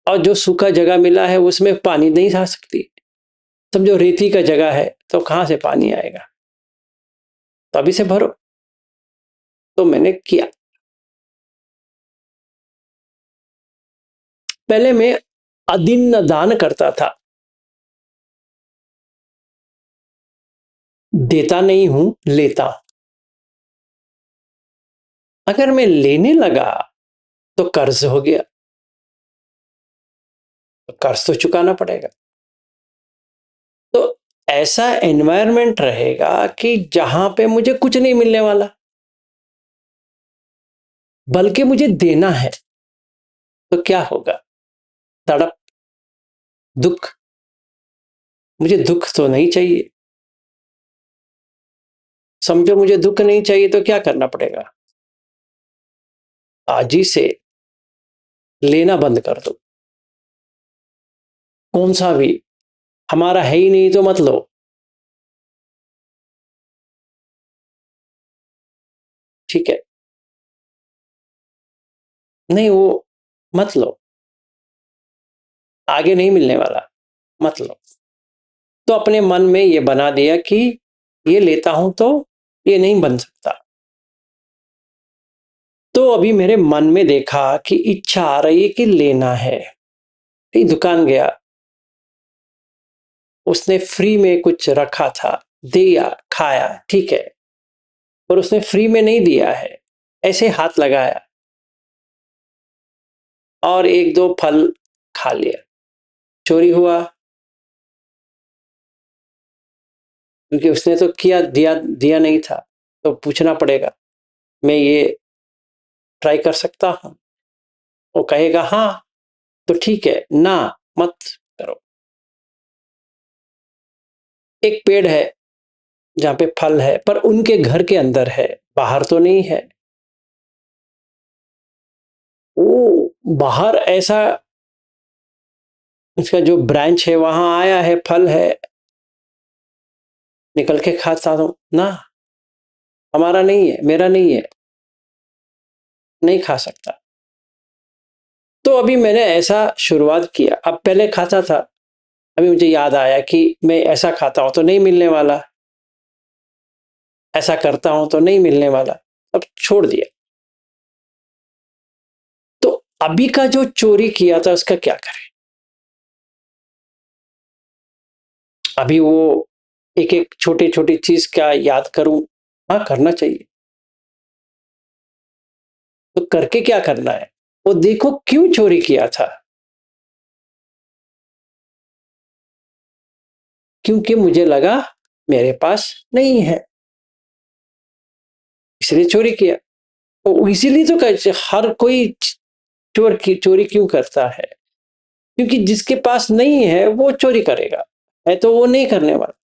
और जो सूखा जगह मिला है उसमें पानी नहीं आ सकती। समझो रेती का जगह है तो कहां से पानी आएगा? तो अभी से भरो। तो मैंने किया। पहले मैं अदिन्न दान करता था, देता नहीं हूं, लेता हूं। अगर मैं लेने लगा तो कर्ज हो गया, तो कर्ज तो चुकाना पड़ेगा। तो ऐसा एनवायरनमेंट रहेगा कि जहां पे मुझे कुछ नहीं मिलने वाला, बल्कि मुझे देना है। तो क्या होगा? तड़प, दुख। मुझे दुख तो नहीं चाहिए। समझो मुझे दुख नहीं चाहिए तो क्या करना पड़ेगा? आज ही से लेना बंद कर दो। कौन सा भी, हमारा है ही नहीं तो मत लो। ठीक है, नहीं वो मत लो, आगे नहीं मिलने वाला, मत लो। तो अपने मन में ये बना दिया कि ये लेता हूं तो ये नहीं बन सकता। तो अभी मेरे मन में देखा कि इच्छा आ रही है कि लेना है। फिर दुकान गया, उसने फ्री में कुछ रखा था, दिया, खाया, ठीक है। और उसने फ्री में नहीं दिया है, ऐसे हाथ लगाया और एक दो फल खा लिया। चोरी हुआ, क्योंकि उसने तो किया, दिया दिया नहीं था। तो पूछना पड़ेगा, मैं ये ट्राई कर सकता हूं? वो कहेगा हाँ, तो ठीक है, ना मत करो। एक पेड़ है जहां पे फल है, पर उनके घर के अंदर है, बाहर तो नहीं है। वो बाहर ऐसा, उसका जो ब्रांच है वहां आया है, फल है, निकल के खाता हूं ना, हमारा नहीं है, मेरा नहीं है, नहीं खा सकता। तो अभी मैंने ऐसा शुरुआत किया। अब पहले खाता था, अभी मुझे याद आया कि मैं ऐसा खाता हूं तो नहीं मिलने वाला, ऐसा करता हूं तो नहीं मिलने वाला। अब छोड़ दिया। तो अभी का जो चोरी किया था उसका क्या करें? अभी वो एक एक छोटी छोटी चीज क्या याद करूं? हाँ, करना चाहिए। तो करके क्या करना है? वो देखो क्यों चोरी किया था। क्योंकि मुझे लगा मेरे पास नहीं है, इसलिए चोरी किया। तो इसीलिए तो कहते हर कोई चोरी क्यों करता है? क्योंकि जिसके पास नहीं है वो चोरी करेगा, है तो वो नहीं करने वाला।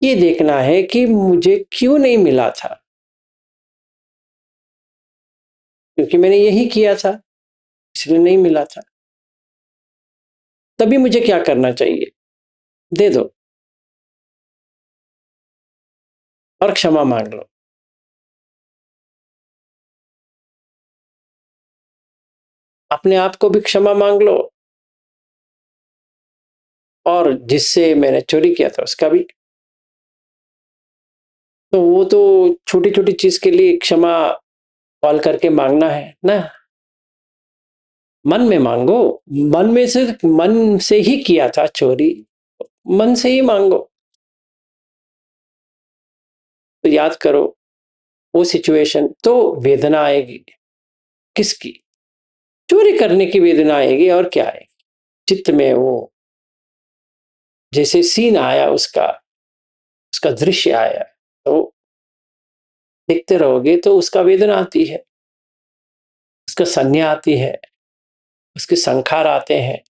ये देखना है कि मुझे क्यों नहीं मिला था, क्योंकि मैंने यही किया था इसलिए नहीं मिला था। तभी मुझे क्या करना चाहिए? दे दो और क्षमा मांग लो। अपने आप को भी क्षमा मांग लो और जिससे मैंने चोरी किया था उसका भी। तो वो तो छोटी छोटी चीज के लिए क्षमा कॉल करके मांगना है ना, मन में मांगो। मन से ही किया था चोरी, मन से ही मांगो। तो याद करो वो सिचुएशन, तो वेदना आएगी। किसकी? चोरी करने की वेदना आएगी और क्या आएगी? चित्त में वो जैसे सीन आया, उसका उसका दृश्य आया, तो देखते रहोगे तो उसका वेदना आती है, उसका संज्ञा आती है, उसके संखार आते हैं,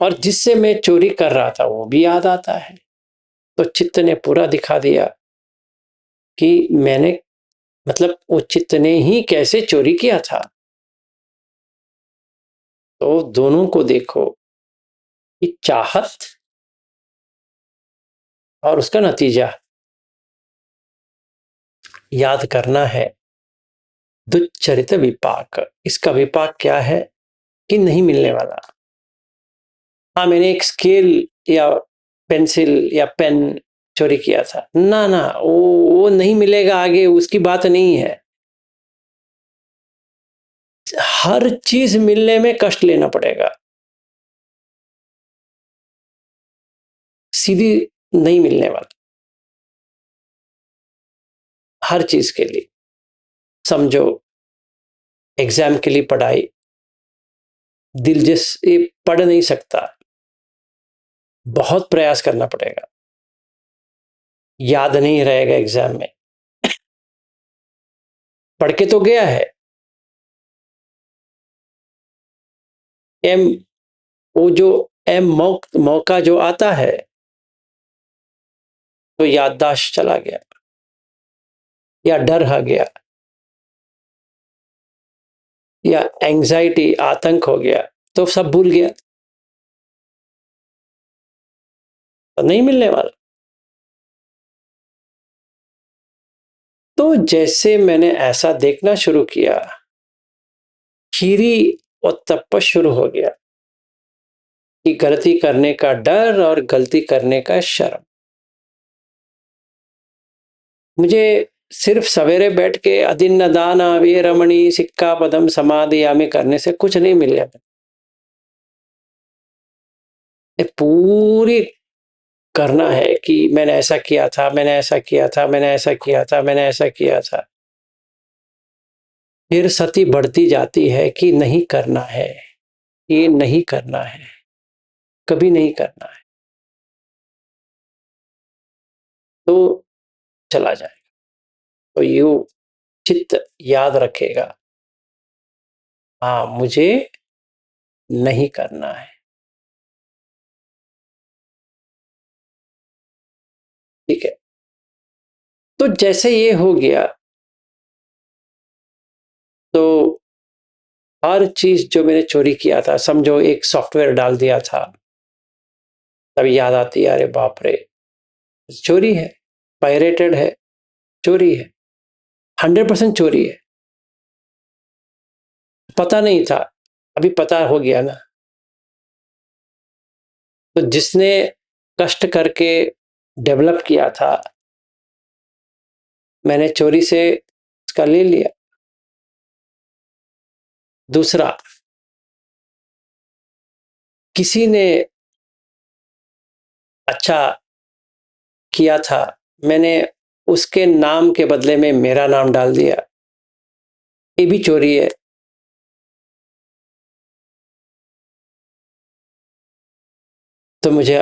और जिससे मैं चोरी कर रहा था वो भी याद आता है। तो चित्त ने पूरा दिखा दिया कि मैंने, मतलब वो चित्त ने ही कैसे चोरी किया था। तो दोनों को देखो कि चाहत और उसका नतीजा याद करना है। दुच्चरित विपाक, इसका विपाक क्या है कि नहीं मिलने वाला। हाँ, मैंने एक स्केल या पेंसिल या पेन चोरी किया था ना, ना वो नहीं मिलेगा आगे, उसकी बात नहीं है। हर चीज मिलने में कष्ट लेना पड़ेगा, सीधी नहीं मिलने वाला। हर चीज के लिए समझो, एग्जाम के लिए पढ़ाई, दिल जिस ये पढ़ नहीं सकता, बहुत प्रयास करना पड़ेगा, याद नहीं रहेगा एग्जाम में। पढ़ के तो गया है, एम वो जो एम मौका जो आता है तो याददाश्त चला गया या डर आ गया या एंजाइटी आतंक हो गया, तो सब भूल गया, तो नहीं मिलने वाला। तो जैसे मैंने ऐसा देखना शुरू किया, खीरी और तपस शुरू हो गया कि गलती करने का डर और गलती करने का शर्म। मुझे सिर्फ सवेरे बैठ के अदिन्न दान वे रमणी सिक्का पदम समाधियामी करने से कुछ नहीं मिलेगा। पूरी करना है कि मैंने ऐसा किया था, मैंने ऐसा किया था, मैंने ऐसा किया था, मैंने ऐसा किया था। फिर सती बढ़ती जाती है कि नहीं करना है, ये नहीं करना है, कभी नहीं करना है, तो चला जाएगा। तो यू चित्त याद रखेगा, हाँ मुझे नहीं करना है। ठीक है, तो जैसे ये हो गया, तो हर चीज जो मैंने चोरी किया था, समझो एक सॉफ्टवेयर डाल दिया था, तभी याद आती है, अरे बाप रे, चोरी है, पायरेटेड है, चोरी है, 100% चोरी है। पता नहीं था, अभी पता हो गया ना। तो जिसने कष्ट करके डेवलप किया था, मैंने चोरी से उसका ले लिया। दूसरा, किसी ने अच्छा किया था, मैंने उसके नाम के बदले में मेरा नाम डाल दिया, ये भी चोरी है। तो मुझे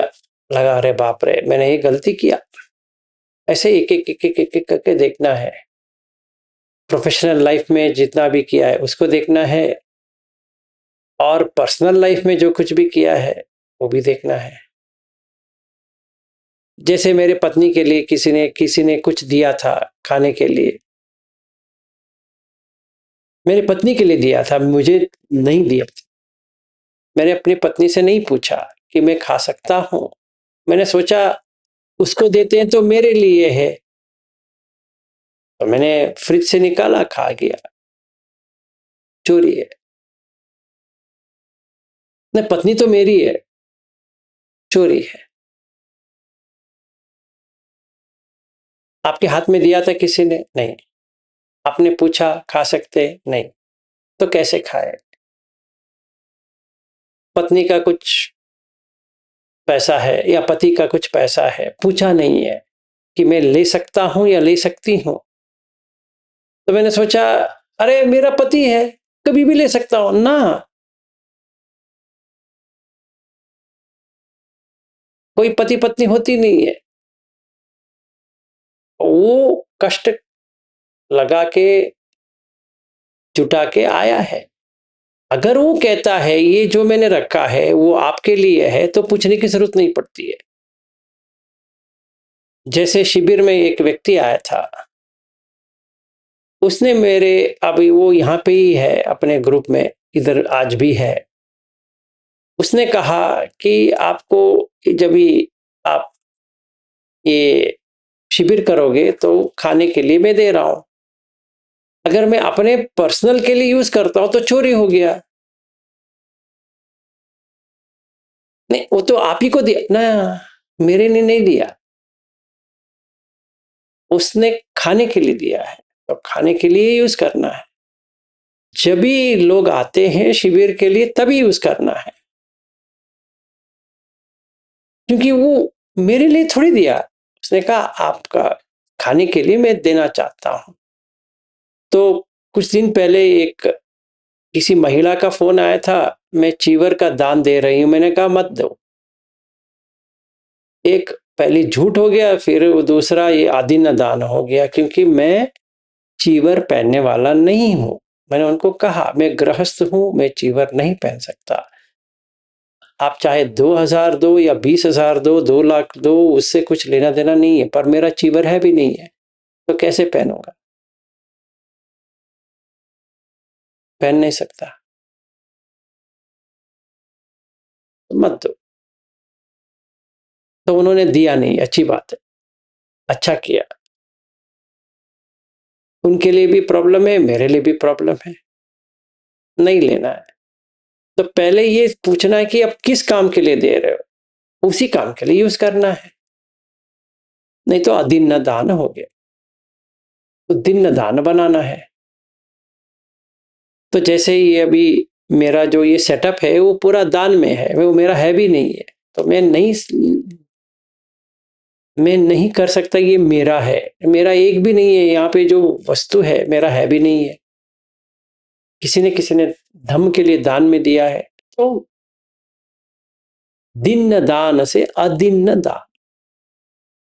लगा, अरे बाप रे, मैंने ये गलती किया। ऐसे एक एक एक एक एक, एक करके देखना है। प्रोफेशनल लाइफ में जितना भी किया है उसको देखना है, और पर्सनल लाइफ में जो कुछ भी किया है वो भी देखना है। जैसे मेरे पत्नी के लिए किसी ने कुछ दिया था खाने के लिए, मेरी पत्नी के लिए दिया था, मुझे नहीं दिया। मैंने अपनी पत्नी से नहीं पूछा कि मैं खा सकता हूँ, मैंने सोचा उसको देते हैं तो मेरे लिए है, तो मैंने फ्रिज से निकाला, खा गया। चोरी है। नहीं, पत्नी तो मेरी है, चोरी है। आपके हाथ में दिया था किसी ने? नहीं। आपने पूछा खा सकते? नहीं। तो कैसे खाए? पत्नी का कुछ पैसा है या पति का कुछ पैसा है, पूछा नहीं है कि मैं ले सकता हूं या ले सकती हूं, तो मैंने सोचा अरे मेरा पति है, कभी भी ले सकता हूं ना। कोई पति पत्नी होती नहीं है, वो कष्ट लगा के जुटा के आया है। अगर वो कहता है ये जो मैंने रखा है वो आपके लिए है, तो पूछने की जरूरत नहीं पड़ती है। जैसे शिविर में एक व्यक्ति आया था, उसने मेरे, अभी वो यहाँ पे ही है अपने ग्रुप में, इधर आज भी है। उसने कहा कि आपको जब भी आप ये शिविर करोगे तो खाने के लिए मैं दे रहा हूं, अगर मैं अपने पर्सनल के लिए यूज करता हूं तो चोरी हो गया। नहीं, वो तो आप ही को दिया ना, मेरे ने नहीं दिया, उसने खाने के लिए दिया है, तो खाने के लिए यूज करना है। जब भी लोग आते हैं शिविर के लिए तभी यूज करना है, क्योंकि वो मेरे लिए थोड़ी दिया। उसने कहा आपका खाने के लिए मैं देना चाहता हूं। तो कुछ दिन पहले एक किसी महिला का फोन आया था, मैं चीवर का दान दे रही हूं, मैंने कहा मत दो। एक पहली झूठ हो गया, फिर वो दूसरा ये आदि न दान हो गया, क्योंकि मैं चीवर पहनने वाला नहीं हूं। मैंने उनको कहा मैं गृहस्थ हूं, मैं चीवर नहीं पहन सकता। आप चाहे 2,000 दो या 20,000 दो, 2 लाख दो, उससे कुछ लेना देना नहीं है, पर मेरा चीवर है भी नहीं है, तो कैसे पहनूंगा? पहन नहीं सकता, तो मत दो। तो उन्होंने दिया नहीं, अच्छी बात है, अच्छा किया। उनके लिए भी प्रॉब्लम है, मेरे लिए भी प्रॉब्लम है, नहीं लेना है। तो पहले ये पूछना है कि आप किस काम के लिए दे रहे हो, उसी काम के लिए यूज करना है, नहीं तो अदिन्न दान हो गया। तो दिन दान बनाना है। तो जैसे ही अभी मेरा जो ये सेटअप है वो पूरा दान में है, वो मेरा है भी नहीं है, तो मैं नहीं कर सकता, ये मेरा है, मेरा एक भी नहीं है, यहाँ पे जो वस्तु है मेरा है भी नहीं है, किसी ने धम्म के लिए दान में दिया है। तो दिन दान से अदिन्न दान,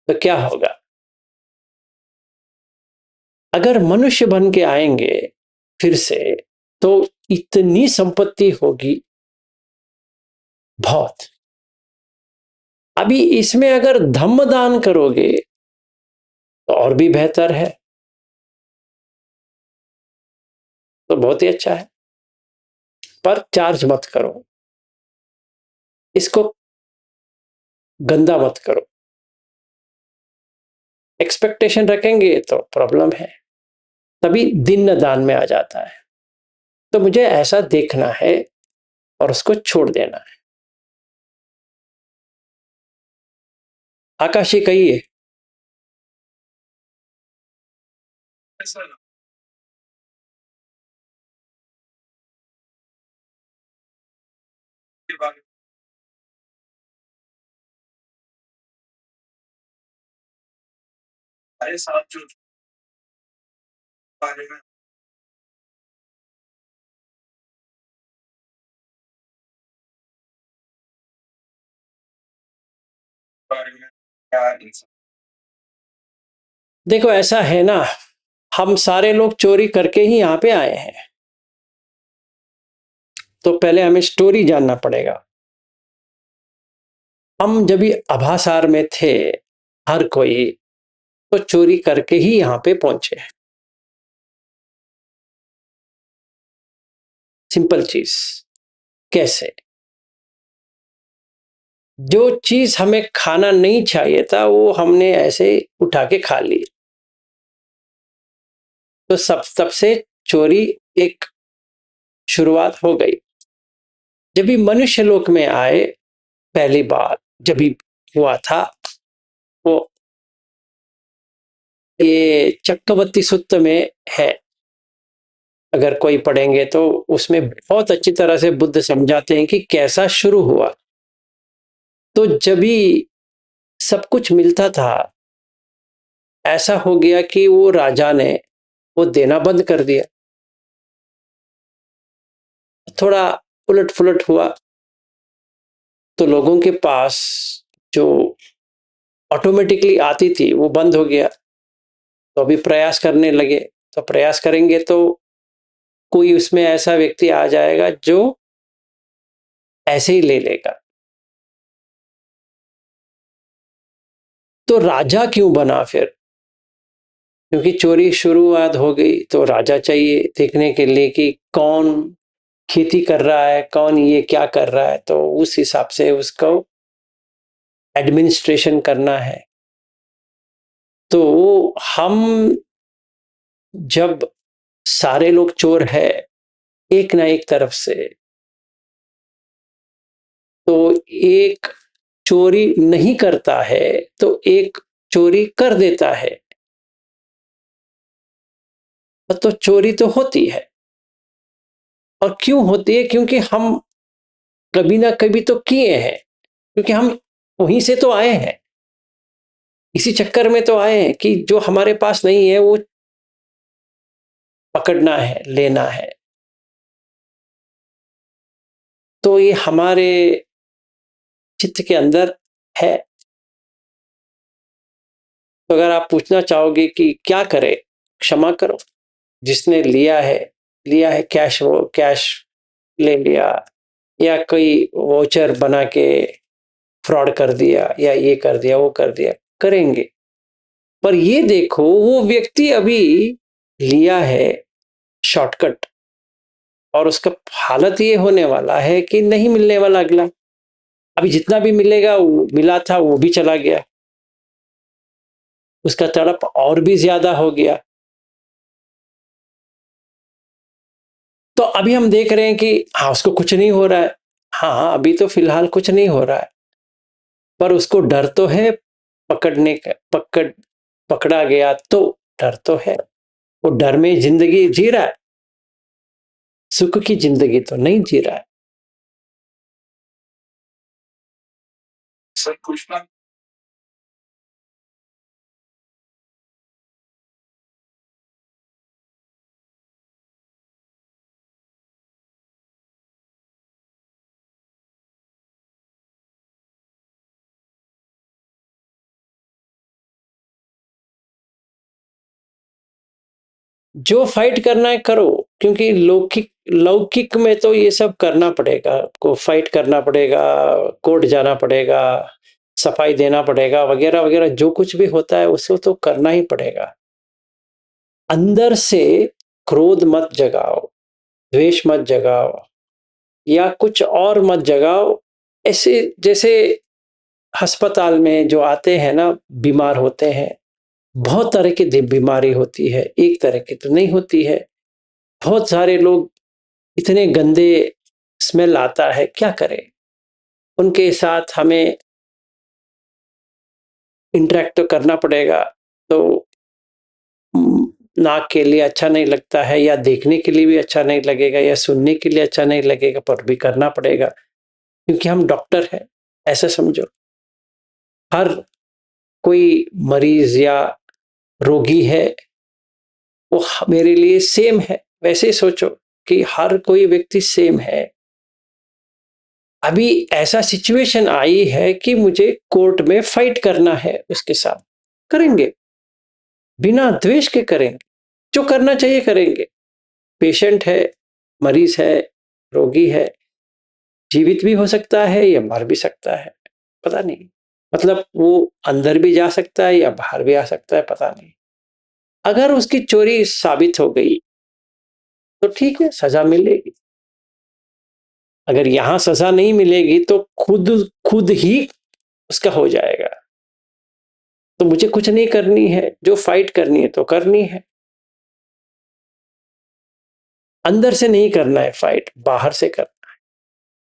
तो क्या होगा? अगर मनुष्य बन के आएंगे फिर से, तो इतनी संपत्ति होगी, बहुत। अभी इसमें अगर धम्म दान करोगे तो और भी बेहतर है, तो बहुत ही अच्छा है, पर चार्ज मत करो, इसको गंदा मत करो। एक्सपेक्टेशन रखेंगे तो प्रॉब्लम है, तभी दिन दान में आ जाता है। तो मुझे ऐसा देखना है और उसको छोड़ देना है। आकाशी कहिए। देखो ऐसा है ना, हम सारे लोग चोरी करके ही यहाँ पे आए हैं। तो पहले हमें स्टोरी जानना पड़ेगा। हम जब भी अभासार में थे, हर कोई तो चोरी करके ही यहाँ पे पहुंचे हैं। सिंपल चीज। कैसे? जो चीज हमें खाना नहीं चाहिए था वो हमने ऐसे उठा के खा ली, तो सब तब से चोरी एक शुरुआत हो गई। जब भी मनुष्य लोक में आए पहली बार जब भी हुआ था, वो ये चक्रवर्ती सूक्त में है, अगर कोई पढ़ेंगे तो उसमें बहुत अच्छी तरह से बुद्ध समझाते हैं कि कैसा शुरू हुआ। तो जब भी सब कुछ मिलता था, ऐसा हो गया कि वो राजा ने वो देना बंद कर दिया। थोड़ा उलट फुलट हुआ तो लोगों के पास जो ऑटोमेटिकली आती थी वो बंद हो गया। तो अभी प्रयास करने लगे, तो प्रयास करेंगे तो कोई उसमें ऐसा व्यक्ति आ जाएगा जो ऐसे ही ले लेगा। तो राजा क्यों बना फिर? क्योंकि चोरी शुरुआत हो गई तो राजा चाहिए देखने के लिए कि कौन खेती कर रहा है, कौन ये क्या कर रहा है, तो उस हिसाब से उसको एडमिनिस्ट्रेशन करना है। तो हम जब सारे लोग चोर है एक ना एक तरफ से, तो एक चोरी नहीं करता है तो एक चोरी कर देता है, तो चोरी तो होती है। और क्यों होती है? क्योंकि हम कभी ना कभी तो किए हैं, क्योंकि हम वहीं से तो आए हैं, इसी चक्कर में तो आए हैं कि जो हमारे पास नहीं है वो पकड़ना है, लेना है। तो ये हमारे चित्त के अंदर है। तो अगर आप पूछना चाहोगे कि क्या करे, क्षमा करो। जिसने लिया है कैश, वो कैश ले लिया, या कोई वोचर बना के फ्रॉड कर दिया, या ये कर दिया वो कर दिया, करेंगे। पर ये देखो वो व्यक्ति अभी लिया है शॉर्टकट, और उसका हालत ये होने वाला है कि नहीं मिलने वाला अगला। अभी जितना भी मिलेगा, वो मिला था वो भी चला गया, उसका तड़प और भी ज्यादा हो गया। तो अभी हम देख रहे हैं कि हाँ उसको कुछ नहीं हो रहा है, हाँ अभी तो फिलहाल कुछ नहीं हो रहा है, पर उसको डर तो है पकड़ने का, पकड़ा गया तो डर तो है। वो डर में जिंदगी जी रहा है, सुख की जिंदगी तो नहीं जी रहा है। सर पूछना। जो फाइट करना है करो, क्योंकि लौकिक लौकिक में तो ये सब करना पड़ेगा, आपको फाइट करना पड़ेगा, कोर्ट जाना पड़ेगा, सफाई देना पड़ेगा, वगैरह वगैरह जो कुछ भी होता है उसको तो करना ही पड़ेगा। अंदर से क्रोध मत जगाओ, द्वेष मत जगाओ, या कुछ और मत जगाओ। ऐसे जैसे अस्पताल में जो आते हैं ना, बीमार होते हैं, बहुत तरह की बीमारी होती है, एक तरह की तो नहीं होती है। बहुत सारे लोग इतने गंदे स्मेल आता है, क्या करें? उनके साथ हमें इंटरेक्ट तो करना पड़ेगा। तो नाक के लिए अच्छा नहीं लगता है, या देखने के लिए भी अच्छा नहीं लगेगा, या सुनने के लिए अच्छा नहीं लगेगा, पर भी करना पड़ेगा, क्योंकि हम डॉक्टर हैं। ऐसा समझो, हर कोई मरीज या रोगी है वो मेरे लिए सेम है। वैसे ही सोचो कि हर कोई व्यक्ति सेम है। अभी ऐसा सिचुएशन आई है कि मुझे कोर्ट में फाइट करना है, उसके साथ करेंगे, बिना द्वेष के करेंगे। जो करना चाहिए करेंगे। पेशेंट है, मरीज है, रोगी है, जीवित भी हो सकता है या मर भी सकता है, पता नहीं। मतलब वो अंदर भी जा सकता है या बाहर भी आ सकता है, पता नहीं। अगर उसकी चोरी साबित हो गई तो ठीक है, सजा मिलेगी। अगर यहां सजा नहीं मिलेगी तो खुद खुद ही उसका हो जाएगा। तो मुझे कुछ नहीं करनी है, जो फाइट करनी है तो करनी है। अंदर से नहीं करना है फाइट, बाहर से करना है।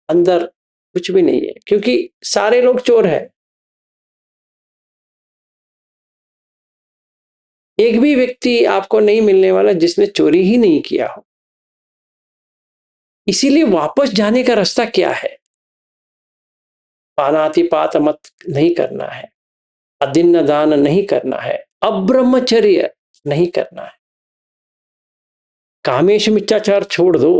अंदर कुछ भी नहीं है, क्योंकि सारे लोग चोर हैं। एक भी व्यक्ति आपको नहीं मिलने वाला जिसने चोरी ही नहीं किया हो। इसीलिए वापस जाने का रास्ता क्या है? पानातिपात मत नहीं करना है, अदिन्न दान नहीं करना है, अब्रह्मचर्य नहीं करना है, कामेश मिथ्याचार छोड़ दो,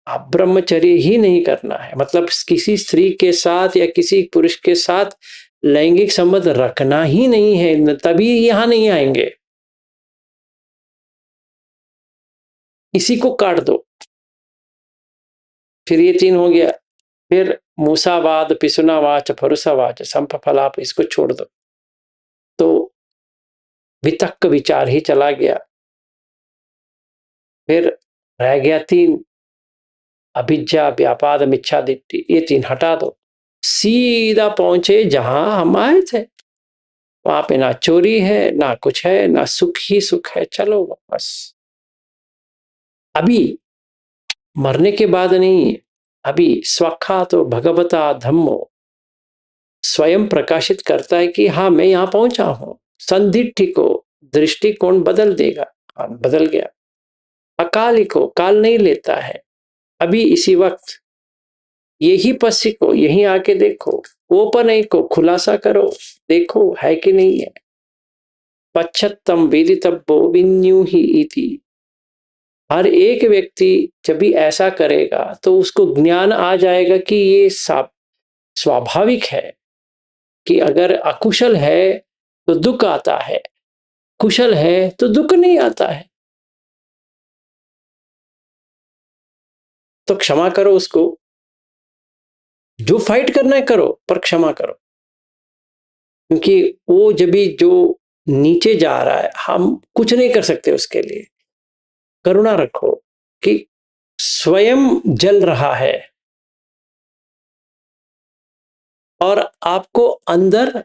आप ब्रह्मचर्य ही नहीं करना है। मतलब किसी स्त्री के साथ या किसी पुरुष के साथ लैंगिक संबंध रखना ही नहीं है, तभी यहां नहीं आएंगे। इसी को काट दो। फिर ये तीन हो गया। फिर मूसावाद, पिसुनावाच, फरुसावाच, संपफलाप, इसको छोड़ दो। तो वितक्क विचार ही चला गया। फिर रह गया तीन, अभिज्ञा, व्यापाद, मिच्छादित्य, ये तीन हटा दो। सीधा पहुंचे जहां हम आए थे। वहां पे ना चोरी है, ना कुछ है, ना सुख ही सुख है। चलो बस। अभी मरने के बाद नहीं, अभी स्वखा तो भगवता धम्मो स्वयं प्रकाशित करता है कि हाँ, मैं यहां पहुंचा हूं। संदिग्ध को दृष्टिकोण बदल देगा। हाँ, बदल गया। अकाली को काल नहीं लेता है। अभी इसी वक्त यही पसी को यही आके देखो, ओपन को खुलासा करो, देखो है कि नहीं है। पश्चत्तम वेदितव्यो विन्यू ही इति। हर एक व्यक्ति जब भी ऐसा करेगा तो उसको ज्ञान आ जाएगा कि ये स्वाभाविक है कि अगर अकुशल है तो दुख आता है, कुशल है तो दुख नहीं आता है। तो क्षमा करो उसको। जो फाइट करना है करो, पर क्षमा करो। क्योंकि वो जब भी जो नीचे जा रहा है, हम कुछ नहीं कर सकते उसके लिए। करुणा रखो कि स्वयं जल रहा है और आपको अंदर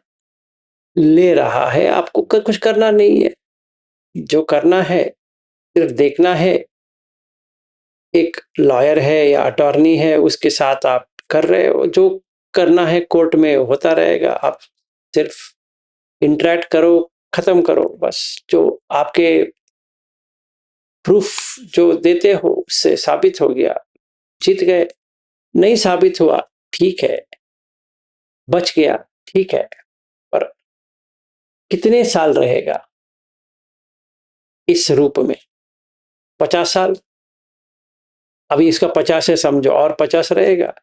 ले रहा है। आपको कुछ करना नहीं है। जो करना है सिर्फ देखना है। एक लॉयर है या अटॉर्नी है, उसके साथ आप कर रहे हो। जो करना है कोर्ट में होता रहेगा। आप सिर्फ इंटरेक्ट करो, खत्म करो बस। जो आपके प्रूफ जो देते हो उससे साबित हो गया, जीत गए। नहीं साबित हुआ, ठीक है, बच गया, ठीक है। पर कितने साल रहेगा इस रूप में? 50 साल। अभी इसका 50 है समझो, और 50 रहेगा।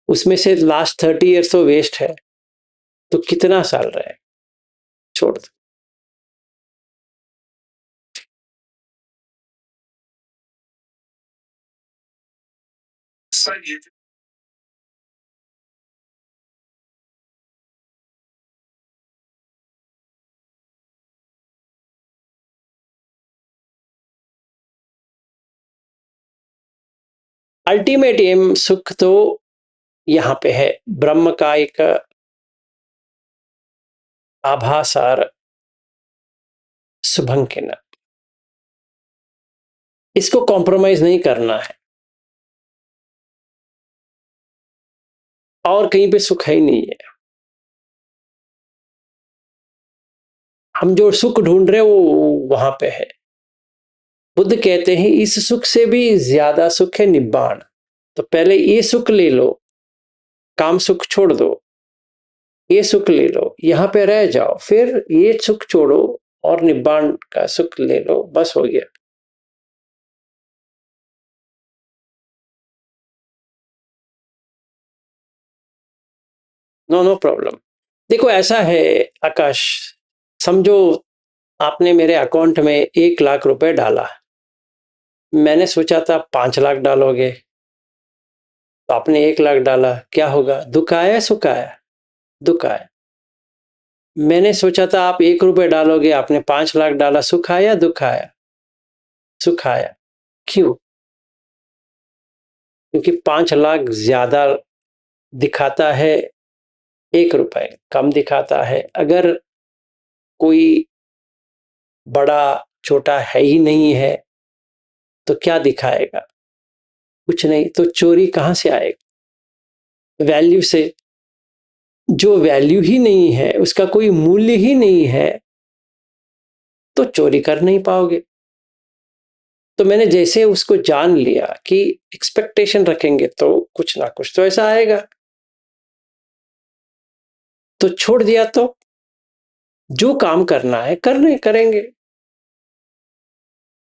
उसमें से लास्ट 30 ईयर्स तो वेस्ट है। तो कितना साल रहेगा? छोड़ दो। अल्टीमेट एम सुख तो यहां पे है, ब्रह्म का एक आभासार शुभंकिन। इसको कॉम्प्रोमाइज नहीं करना है। और कहीं पे सुख है ही नहीं है। हम जो सुख ढूंढ रहे हैं वो वहां पे है। बुद्ध कहते हैं इस सुख से भी ज्यादा सुख है निब्बाण। तो पहले ये सुख ले लो, काम सुख छोड़ दो। ये सुख ले लो, यहां पे रह जाओ, फिर ये सुख छोड़ो और निब्बाण का सुख ले लो, बस हो गया। No no problem. देखो ऐसा है आकाश, समझो आपने मेरे अकाउंट में 1 लाख रुपए डाला। मैंने सोचा था 5 लाख डालोगे, तो आपने 1 लाख डाला, क्या होगा? दुख आया सुख आया? दुख आया। मैंने सोचा था आप 1 रुपए डालोगे, आपने 5 लाख डाला, सुख आया दुख आया? सुख आया। क्यों? क्योंकि 5 लाख ज्यादा दिखाता है, 1 रुपए कम दिखाता है। अगर कोई बड़ा छोटा है ही नहीं है तो क्या दिखाएगा? कुछ नहीं, तो चोरी कहां से आएगा? वैल्यू से। जो वैल्यू ही नहीं है, उसका कोई मूल्य ही नहीं है, तो चोरी कर नहीं पाओगे। तो मैंने जैसे उसको जान लिया कि एक्सपेक्टेशन रखेंगे तो कुछ ना कुछ तो ऐसा आएगा, तो छोड़ दिया। तो जो काम करना है करने करेंगे,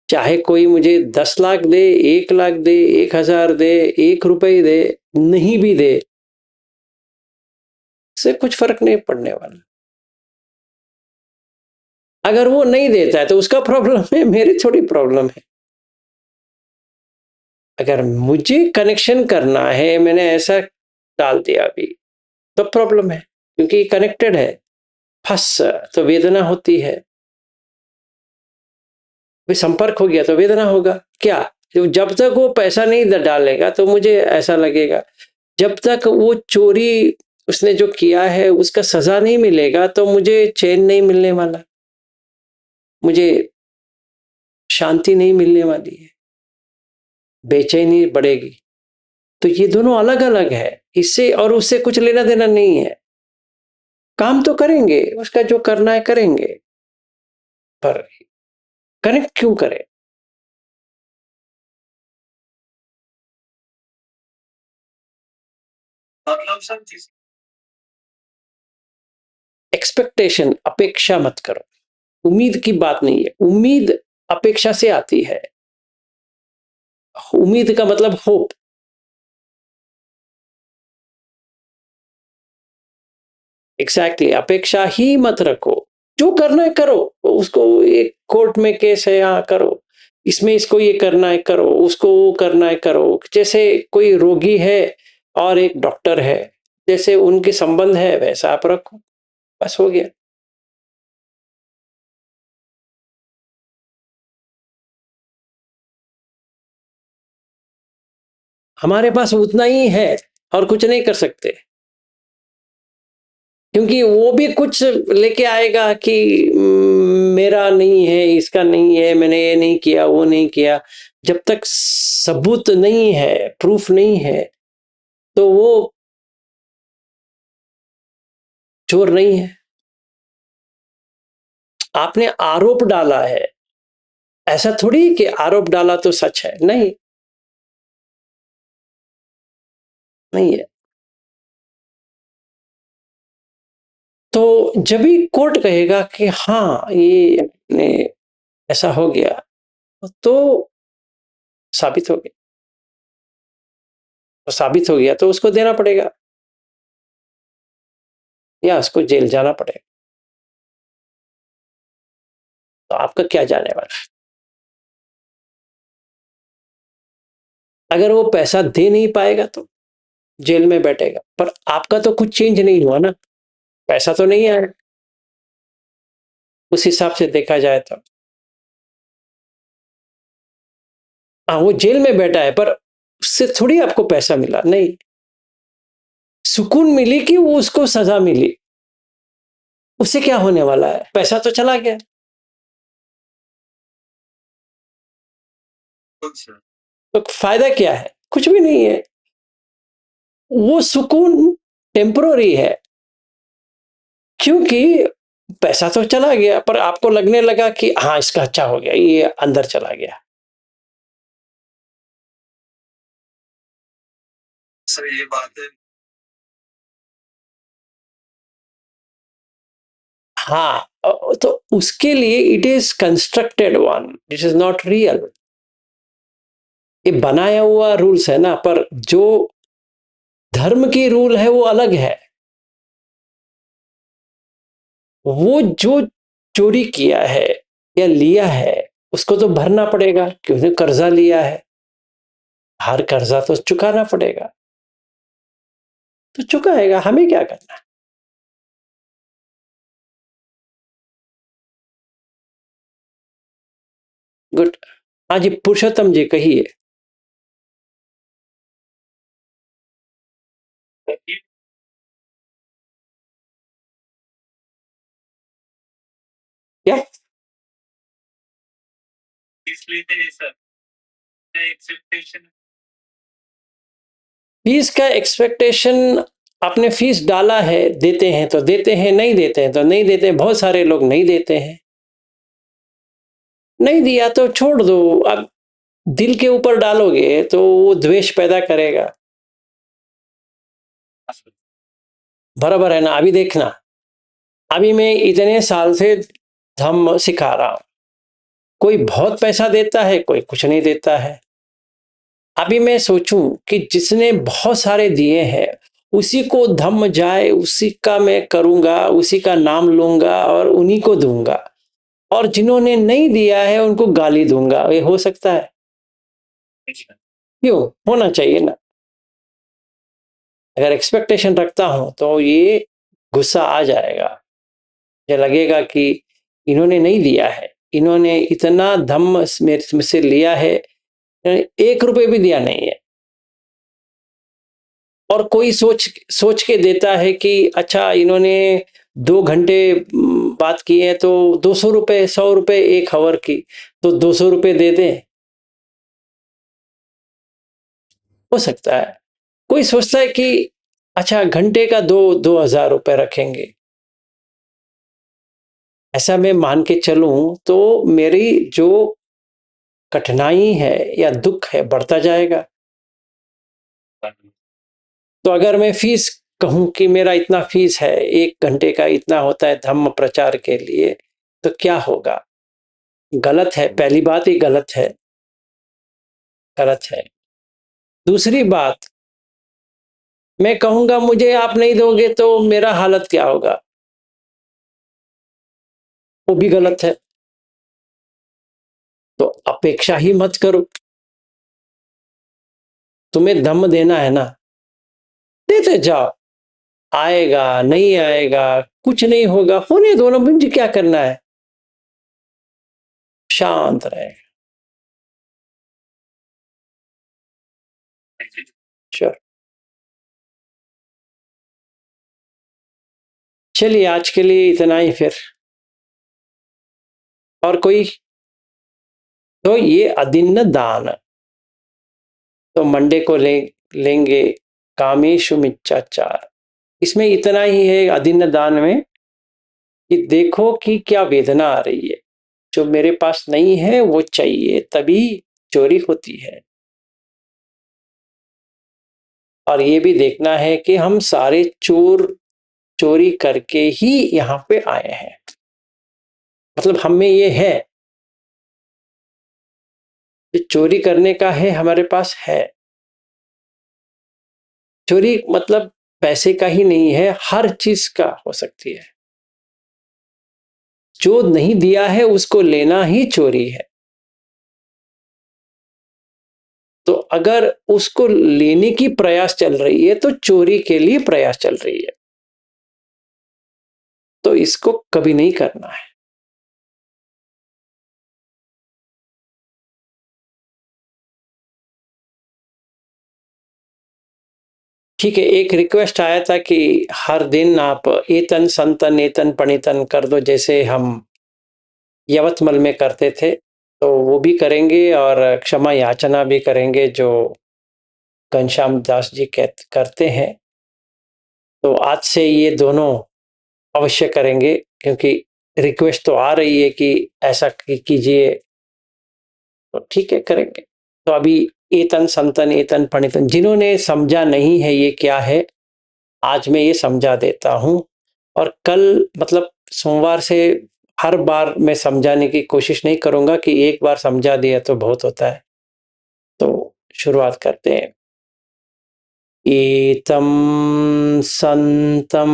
चाहे कोई मुझे 10 लाख दे, 1 लाख दे, 1 हजार दे, 1 रुपए दे, नहीं भी दे, से कुछ फर्क नहीं पड़ने वाला। अगर वो नहीं देता है तो उसका प्रॉब्लम है, मेरी थोड़ी प्रॉब्लम है। अगर मुझे कनेक्शन करना है, मैंने ऐसा डाल दिया अभी, तो प्रॉब्लम है, क्योंकि कनेक्टेड है। फंस तो वेदना होती है, भी संपर्क हो गया तो वेदना होगा। क्या? जब तक वो पैसा नहीं डालेगा तो मुझे ऐसा लगेगा, जब तक वो चोरी उसने जो किया है उसका सजा नहीं मिलेगा तो मुझे चैन नहीं मिलने वाला, मुझे शांति नहीं मिलने वाली है, बेचैनी बढ़ेगी। तो ये दोनों अलग अलग है, इससे और उससे कुछ लेना देना नहीं है। काम तो करेंगे, उसका जो करना है करेंगे, पर कनेक्ट क्यों करें? मतलब सब चीज एक्सपेक्टेशन, अपेक्षा मत करो। उम्मीद की बात नहीं है, उम्मीद अपेक्षा से आती है। उम्मीद का मतलब होप। एग्जैक्टली exactly, अपेक्षा ही मत रखो। जो करना है करो, उसको एक कोर्ट में केस है यहाँ करो, इसमें इसको ये करना है करो, उसको वो करना है करो। जैसे कोई रोगी है और एक डॉक्टर है, जैसे उनके संबंध है वैसा आप रखो, बस हो गया। हमारे पास उतना ही है और कुछ नहीं कर सकते, क्योंकि वो भी कुछ लेके आएगा कि मेरा नहीं है, इसका नहीं है, मैंने ये नहीं किया, वो नहीं किया। जब तक सबूत नहीं है, प्रूफ नहीं है, तो वो चोर नहीं है। आपने आरोप डाला है, ऐसा थोड़ी कि आरोप डाला तो सच है, नहीं, नहीं है। तो जब भी कोर्ट कहेगा कि हाँ ये ने ऐसा हो गया, तो साबित हो गया, तो साबित हो गया तो उसको देना पड़ेगा, या उसको जेल जाना पड़ेगा। तो आपका क्या जाने वाला? अगर वो पैसा दे नहीं पाएगा तो जेल में बैठेगा, पर आपका तो कुछ चेंज नहीं हुआ ना, पैसा तो नहीं आया उस हिसाब से देखा जाए तो। हाँ, वो जेल में बैठा है, पर उससे थोड़ी आपको पैसा मिला, नहीं। सुकून मिली कि वो उसको सजा मिली, उससे क्या होने वाला है? पैसा तो चला गया। तो फायदा क्या है? कुछ भी नहीं है। वो सुकून टेम्पररी है, क्योंकि पैसा तो चला गया, पर आपको लगने लगा कि हाँ इसका अच्छा हो गया, ये अंदर चला गया। सर ये बात है। हाँ, तो उसके लिए it is constructed one, it is not real. ये बनाया हुआ रूल्स है ना, पर जो धर्म की रूल है वो अलग है। वो जो चोरी किया है या लिया है, उसको तो भरना पड़ेगा क्योंकि कर्जा लिया है। हर कर्जा तो चुकाना पड़ेगा। तो चुकाएगा, हमें क्या करना है? गुड। हाँ जी, पुरुषोत्तम जी कहिए। क्या? फीस का एक्सपेक्टेशन, आपने फीस डाला है, देते हैं तो देते हैं, नहीं देते हैं तो नहीं देते हैं। बहुत सारे लोग नहीं देते हैं। नहीं दिया तो छोड़ दो। अब दिल के ऊपर डालोगे तो वो द्वेष पैदा करेगा। बराबर है ना? अभी देखना, अभी मैं इतने साल से धम्म सिखा रहा हूं। कोई बहुत पैसा देता है, कोई कुछ नहीं देता है। अभी मैं सोचूं कि जिसने बहुत सारे दिए हैं उसी को धम्म जाए, उसी का मैं करूंगा, उसी का नाम लूंगा और उन्हीं को दूंगा, और जिन्होंने नहीं दिया है उनको गाली दूंगा। ये हो सकता है? क्यों? होना चाहिए ना। अगर एक्सपेक्टेशन रखता हूं तो ये गुस्सा आ जाएगा। मुझे लगेगा कि इन्होंने नहीं दिया है, इन्होंने इतना धम्म मेरे से लिया है, 1 रुपए भी दिया नहीं है। और कोई सोच सोच के देता है कि अच्छा इन्होंने 2 घंटे बात की है तो 200 रुपए, 100 रुपए 1 आवर की, तो 200 रुपए दे दें। हो सकता है। कोई सोचता है कि अच्छा घंटे का 2-2 हजार रुपए रखेंगे। ऐसा मैं मान के चलूं तो मेरी जो कठिनाई है या दुख है बढ़ता जाएगा। तो अगर मैं फीस कहूं कि मेरा इतना फीस है, 1 घंटे का इतना होता है धम्म प्रचार के लिए, तो क्या होगा? गलत है, पहली बात ही गलत है। गलत है। दूसरी बात, मैं कहूंगा मुझे आप नहीं दोगे तो मेरा हालत क्या होगा? वो भी गलत है। तो अपेक्षा ही मत करो। तुम्हें दम देना है ना, देते जाओ। आएगा नहीं आएगा, कुछ नहीं होगा, होने दो ना, मुझे क्या करना है। शांत रहे। श्योर। चलिए आज के लिए इतना ही फिर। और कोई? तो ये अदिन्न दान, तो मंडे को लेंगे कामेशु मिच्चाचार। इसमें इतना ही है अदिन्न दान में कि देखो कि क्या वेदना आ रही है। जो मेरे पास नहीं है वो चाहिए, तभी चोरी होती है। और ये भी देखना है कि हम सारे चोर चोरी करके ही यहाँ पे आए हैं। मतलब हम में ये है कि चोरी करने का है, हमारे पास है। चोरी मतलब पैसे का ही नहीं है, हर चीज का हो सकती है। जो नहीं दिया है उसको लेना ही चोरी है। तो अगर उसको लेने की प्रयास चल रही है तो चोरी के लिए प्रयास चल रही है। तो इसको कभी नहीं करना है। ठीक है, एक रिक्वेस्ट आया था कि हर दिन आप एतन संतन एतन पणितन कर दो, जैसे हम यवतमल में करते थे। तो वो भी करेंगे और क्षमा याचना भी करेंगे जो घनश्याम दास जी करते हैं। तो आज से ये दोनों अवश्य करेंगे, क्योंकि रिक्वेस्ट तो आ रही है कि ऐसा कीजिए। तो ठीक है, करेंगे। तो अभी एतन संतन एतन पणितन, जिन्होंने समझा नहीं है ये क्या है, आज मैं ये समझा देता हूं। और कल मतलब सोमवार से हर बार मैं समझाने की कोशिश नहीं करूंगा कि एक बार समझा दिया तो बहुत होता है। तो शुरुआत करते हैं। एतम संतम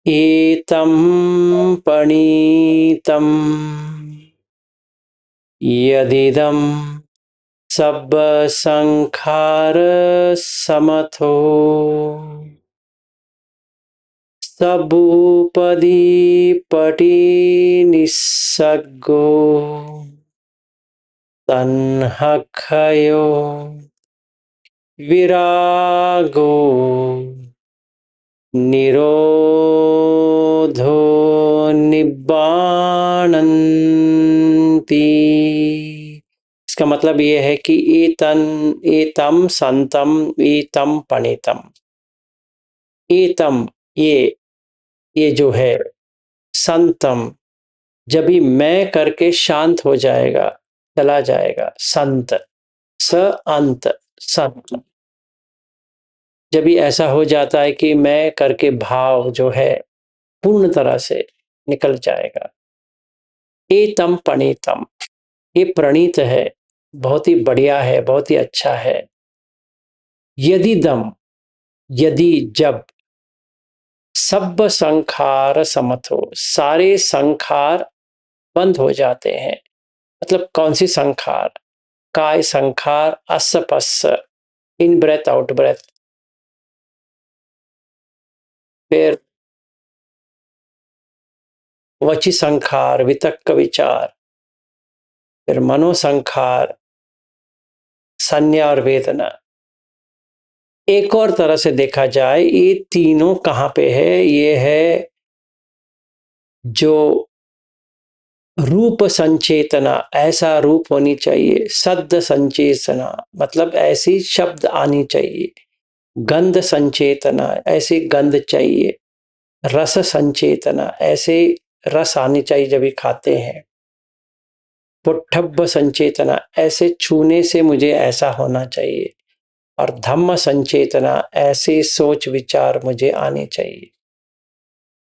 एतं पणीतं यदिदं सब्बसंखारसमथो सबूपदी पटीनिस्सग्गो तन्हखयो विरागो निरोधो निब्बाणन्ति। इसका मतलब ये है कि एतम संतम एतम पणितम। एतम ये जो है संतम, जब भी मैं करके शांत हो जाएगा, चला जाएगा। संत स अंत संत, जब भी ऐसा हो जाता है कि मैं करके भाव जो है पूर्ण तरह से निकल जाएगा। एतम पणितम, ये प्रणीत है, बहुत ही बढ़िया है, बहुत ही अच्छा है। यदि दम, यदि जब सब संखार समथो, सारे संखार बंद हो जाते हैं। मतलब कौन सी संखार? काय संखार, अस्पस, इन ब्रेथ आउट ब्रेथ, फिर वची संखार, वितक्क विचार, फिर मनो संखार, संज्ञा और वेदना। एक और तरह से देखा जाए, ये तीनों कहाँ पे है? ये है जो रूप संचेतना, ऐसा रूप होनी चाहिए। सद्द संचेतना मतलब ऐसी शब्द आनी चाहिए। गंध संचेतना, ऐसी गंध चाहिए। रस संचेतना, ऐसे रस आनी चाहिए जब भी खाते हैं। पुट्ठब्ब संचेतना, ऐसे छूने से मुझे ऐसा होना चाहिए। और धम्म संचेतना, ऐसे सोच विचार मुझे आने चाहिए।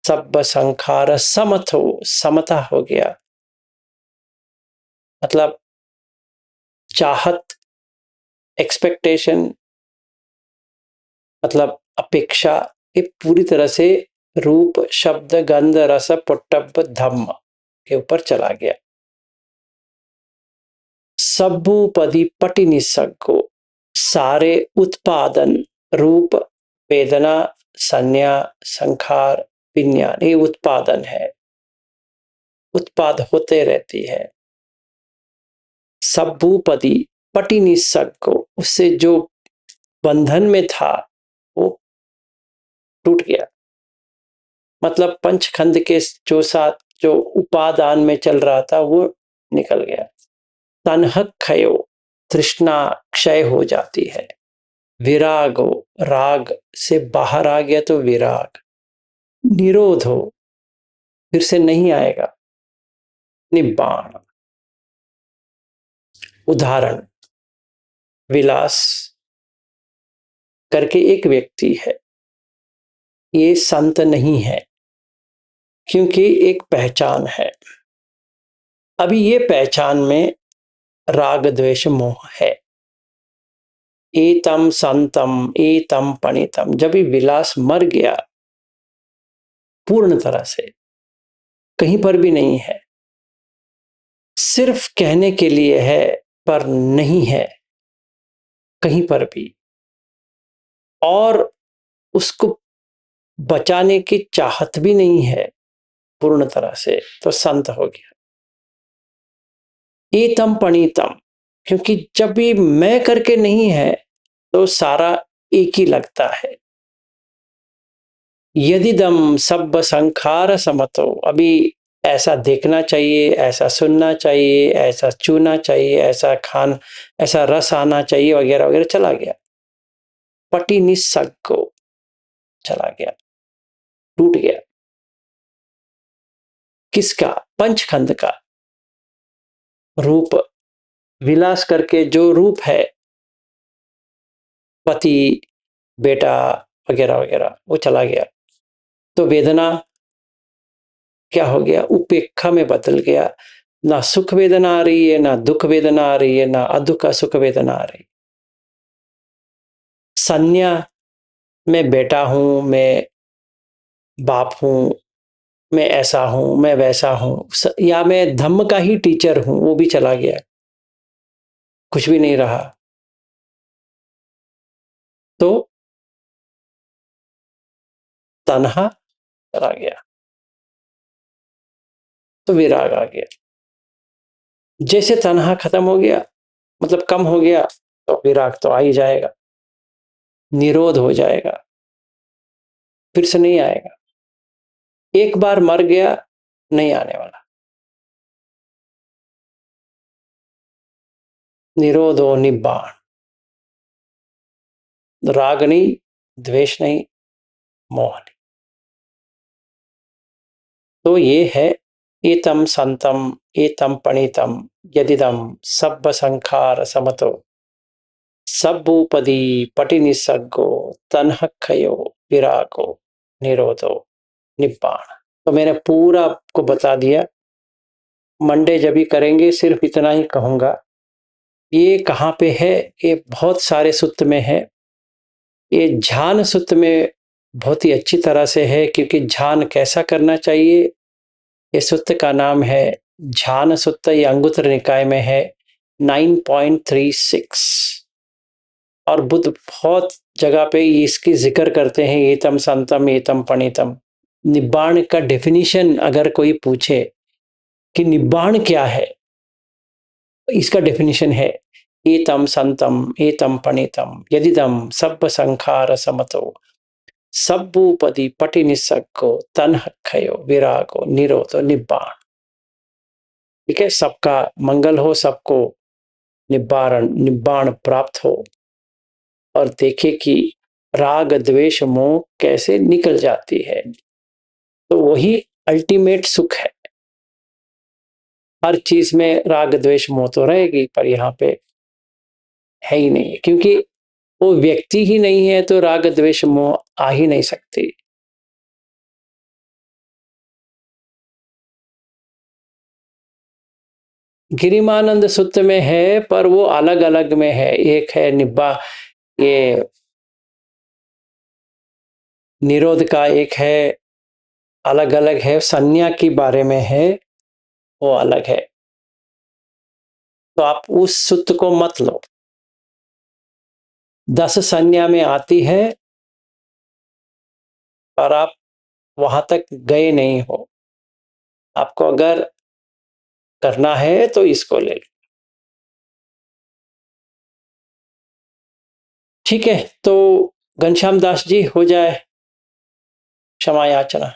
सब संखार समथो, समता हो गया, मतलब चाहत, एक्सपेक्टेशन, मतलब अपेक्षा, ये पूरी तरह से रूप शब्द गंध रस पुट्टब्ब धम्म के ऊपर चला गया। सब्बुपदी पटि निस्सग्गो, सारे उत्पादन, रूप, वेदना, संज्ञा, संखार, विज्ञान, ये उत्पादन है, उत्पाद होते रहती है। सब्बुपदी पटि निस्सग्गो, उससे जो बंधन में था वो टूट गया। मतलब पंचखंड के जो साथ जो उपादान में चल रहा था वो निकल गया। तन्हक खयो, तृष्णा क्षय हो जाती है। विरागो, राग से बाहर आ गया तो विराग। निरोध हो, फिर से नहीं आएगा। निब्बाण। उदाहरण, विलास करके एक व्यक्ति है, ये संत नहीं है, क्योंकि एक पहचान है। अभी ये पहचान में राग द्वेष मोह है। एतम संतम एतम पणितम, जब भी विलास मर गया पूर्ण तरह से, कहीं पर भी नहीं है, सिर्फ कहने के लिए है पर नहीं है कहीं पर भी, और उसको बचाने की चाहत भी नहीं है पूर्ण तरह से, तो संत हो गया। एतम पणितम, क्योंकि जब भी मैं करके नहीं है तो सारा एक ही लगता है। यदि दम सब संखार समतो, अभी ऐसा देखना चाहिए, ऐसा सुनना चाहिए, ऐसा छूना चाहिए, ऐसा खान, ऐसा रस आना चाहिए, वगैरह वगैरह, चला गया। पटी निस्सग्गो, चला गया, टूट गया। किसका? पंचखंड का रूप, विलास करके जो रूप है, पति, बेटा, वगैरह वगैरह, वो चला गया। तो वेदना क्या हो गया? उपेक्षा में बदल गया। ना सुख वेदना आ रही है, ना दुख वेदना आ रही है, ना अदुख सुख वेदना आ रही। संज्ञा, मैं बेटा हूं, मैं बाप हूँ, मैं ऐसा हूँ, मैं वैसा हूँ, या मैं धम्म का ही टीचर हूँ, वो भी चला गया, कुछ भी नहीं रहा। तो तन्हा चला गया, तो विराग आ गया। जैसे तन्हा खत्म हो गया, मतलब कम हो गया, तो विराग तो आ ही जाएगा, निरोध हो जाएगा, फिर से नहीं आएगा। एक बार मर गया, नहीं आने वाला। निरोधो निब्बाण, राग नहीं, द्वेष नहीं, मोह नहीं। तो ये है एतम संतम एतम पणितम यदिदम सब्ब संखार समतो सब्बूपदी पटि निसग्गो तन्हक्षयो विरागो निरोधो निब्बाण। तो मैंने पूरा आपको बता दिया। मंडे जब भी करेंगे सिर्फ इतना ही कहूंगा। ये कहाँ पे है? ये बहुत सारे सूत्र में है। ये ध्यान सूत्र में बहुत ही अच्छी तरह से है, क्योंकि ध्यान कैसा करना चाहिए, ये सूत्र का नाम है ध्यान सूत्र। ये अंगुत्तर निकाय में है 9.36। और बुद्ध बहुत जगह पे इसकी जिक्र करते हैं, एतम संतम एतम पणितम। निब्बाण का डेफिनेशन अगर कोई पूछे कि निब्बाण क्या है, इसका डेफिनेशन है एतम संतम एतम पणितम यदिदम सब्ब संखार समतो सब्बूपदी पटि निस्सग्गो तन्हक्षयो विरागो निरोधो निब्बाण। ठीक है, सबका मंगल हो, सबको निब्बाण प्राप्त हो, और देखे कि राग द्वेष मोह कैसे निकल जाती है। तो वही अल्टीमेट सुख है। हर चीज में राग द्वेष मोह तो रहेगी, पर यहाँ पे है ही नहीं, क्योंकि वो व्यक्ति ही नहीं है, तो राग द्वेष मोह आ ही नहीं सकती। गिरिमानंद सूत्र में है, पर वो अलग अलग में है। एक है निब्बा, ये निरोध का, एक है अलग अलग है, संज्ञा के बारे में है, वो अलग है। तो आप उस सूत्र को मत लो। 10 संज्ञा में आती है, और आप वहां तक गए नहीं हो। आपको अगर करना है तो इसको ले लो। ठीक है, तो घनश्याम दास जी, हो जाए क्षमा याचना।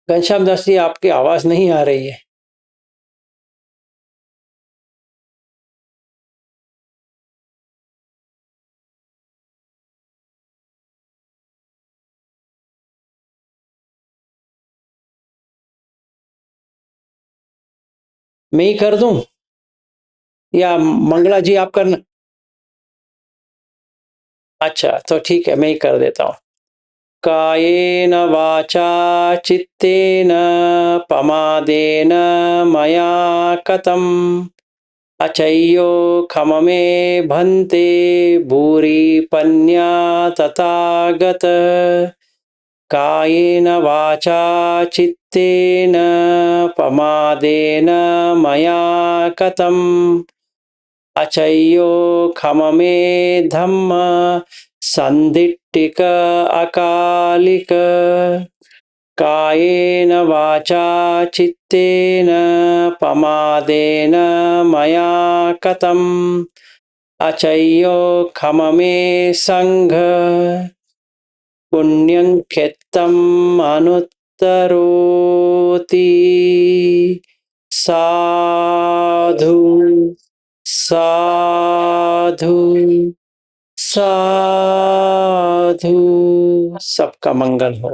घनश्याम दास जी, आपकी आवाज नहीं आ रही है। मैं ही कर दूं या मंगला जी आप करना? अच्छा, तो ठीक है, मैं ही कर देता हूँ। कायेन वाचा चित्तेन पमादेन मया कतम अचय्यो खममे भन्ते भूरि पन्या तथागत। कायेन वाचा चित्तेन पमादेन मया कतम अचय्यो खममे धम्म संदिट्टिक अकालिक। कायेन वाचा चित्तेन पमादेन मया कतम अचय्यो खममे संघ पुण्यं क्षिप्तम् अनुत्तरोति। साधु साधु साधु। सबका मंगल हो।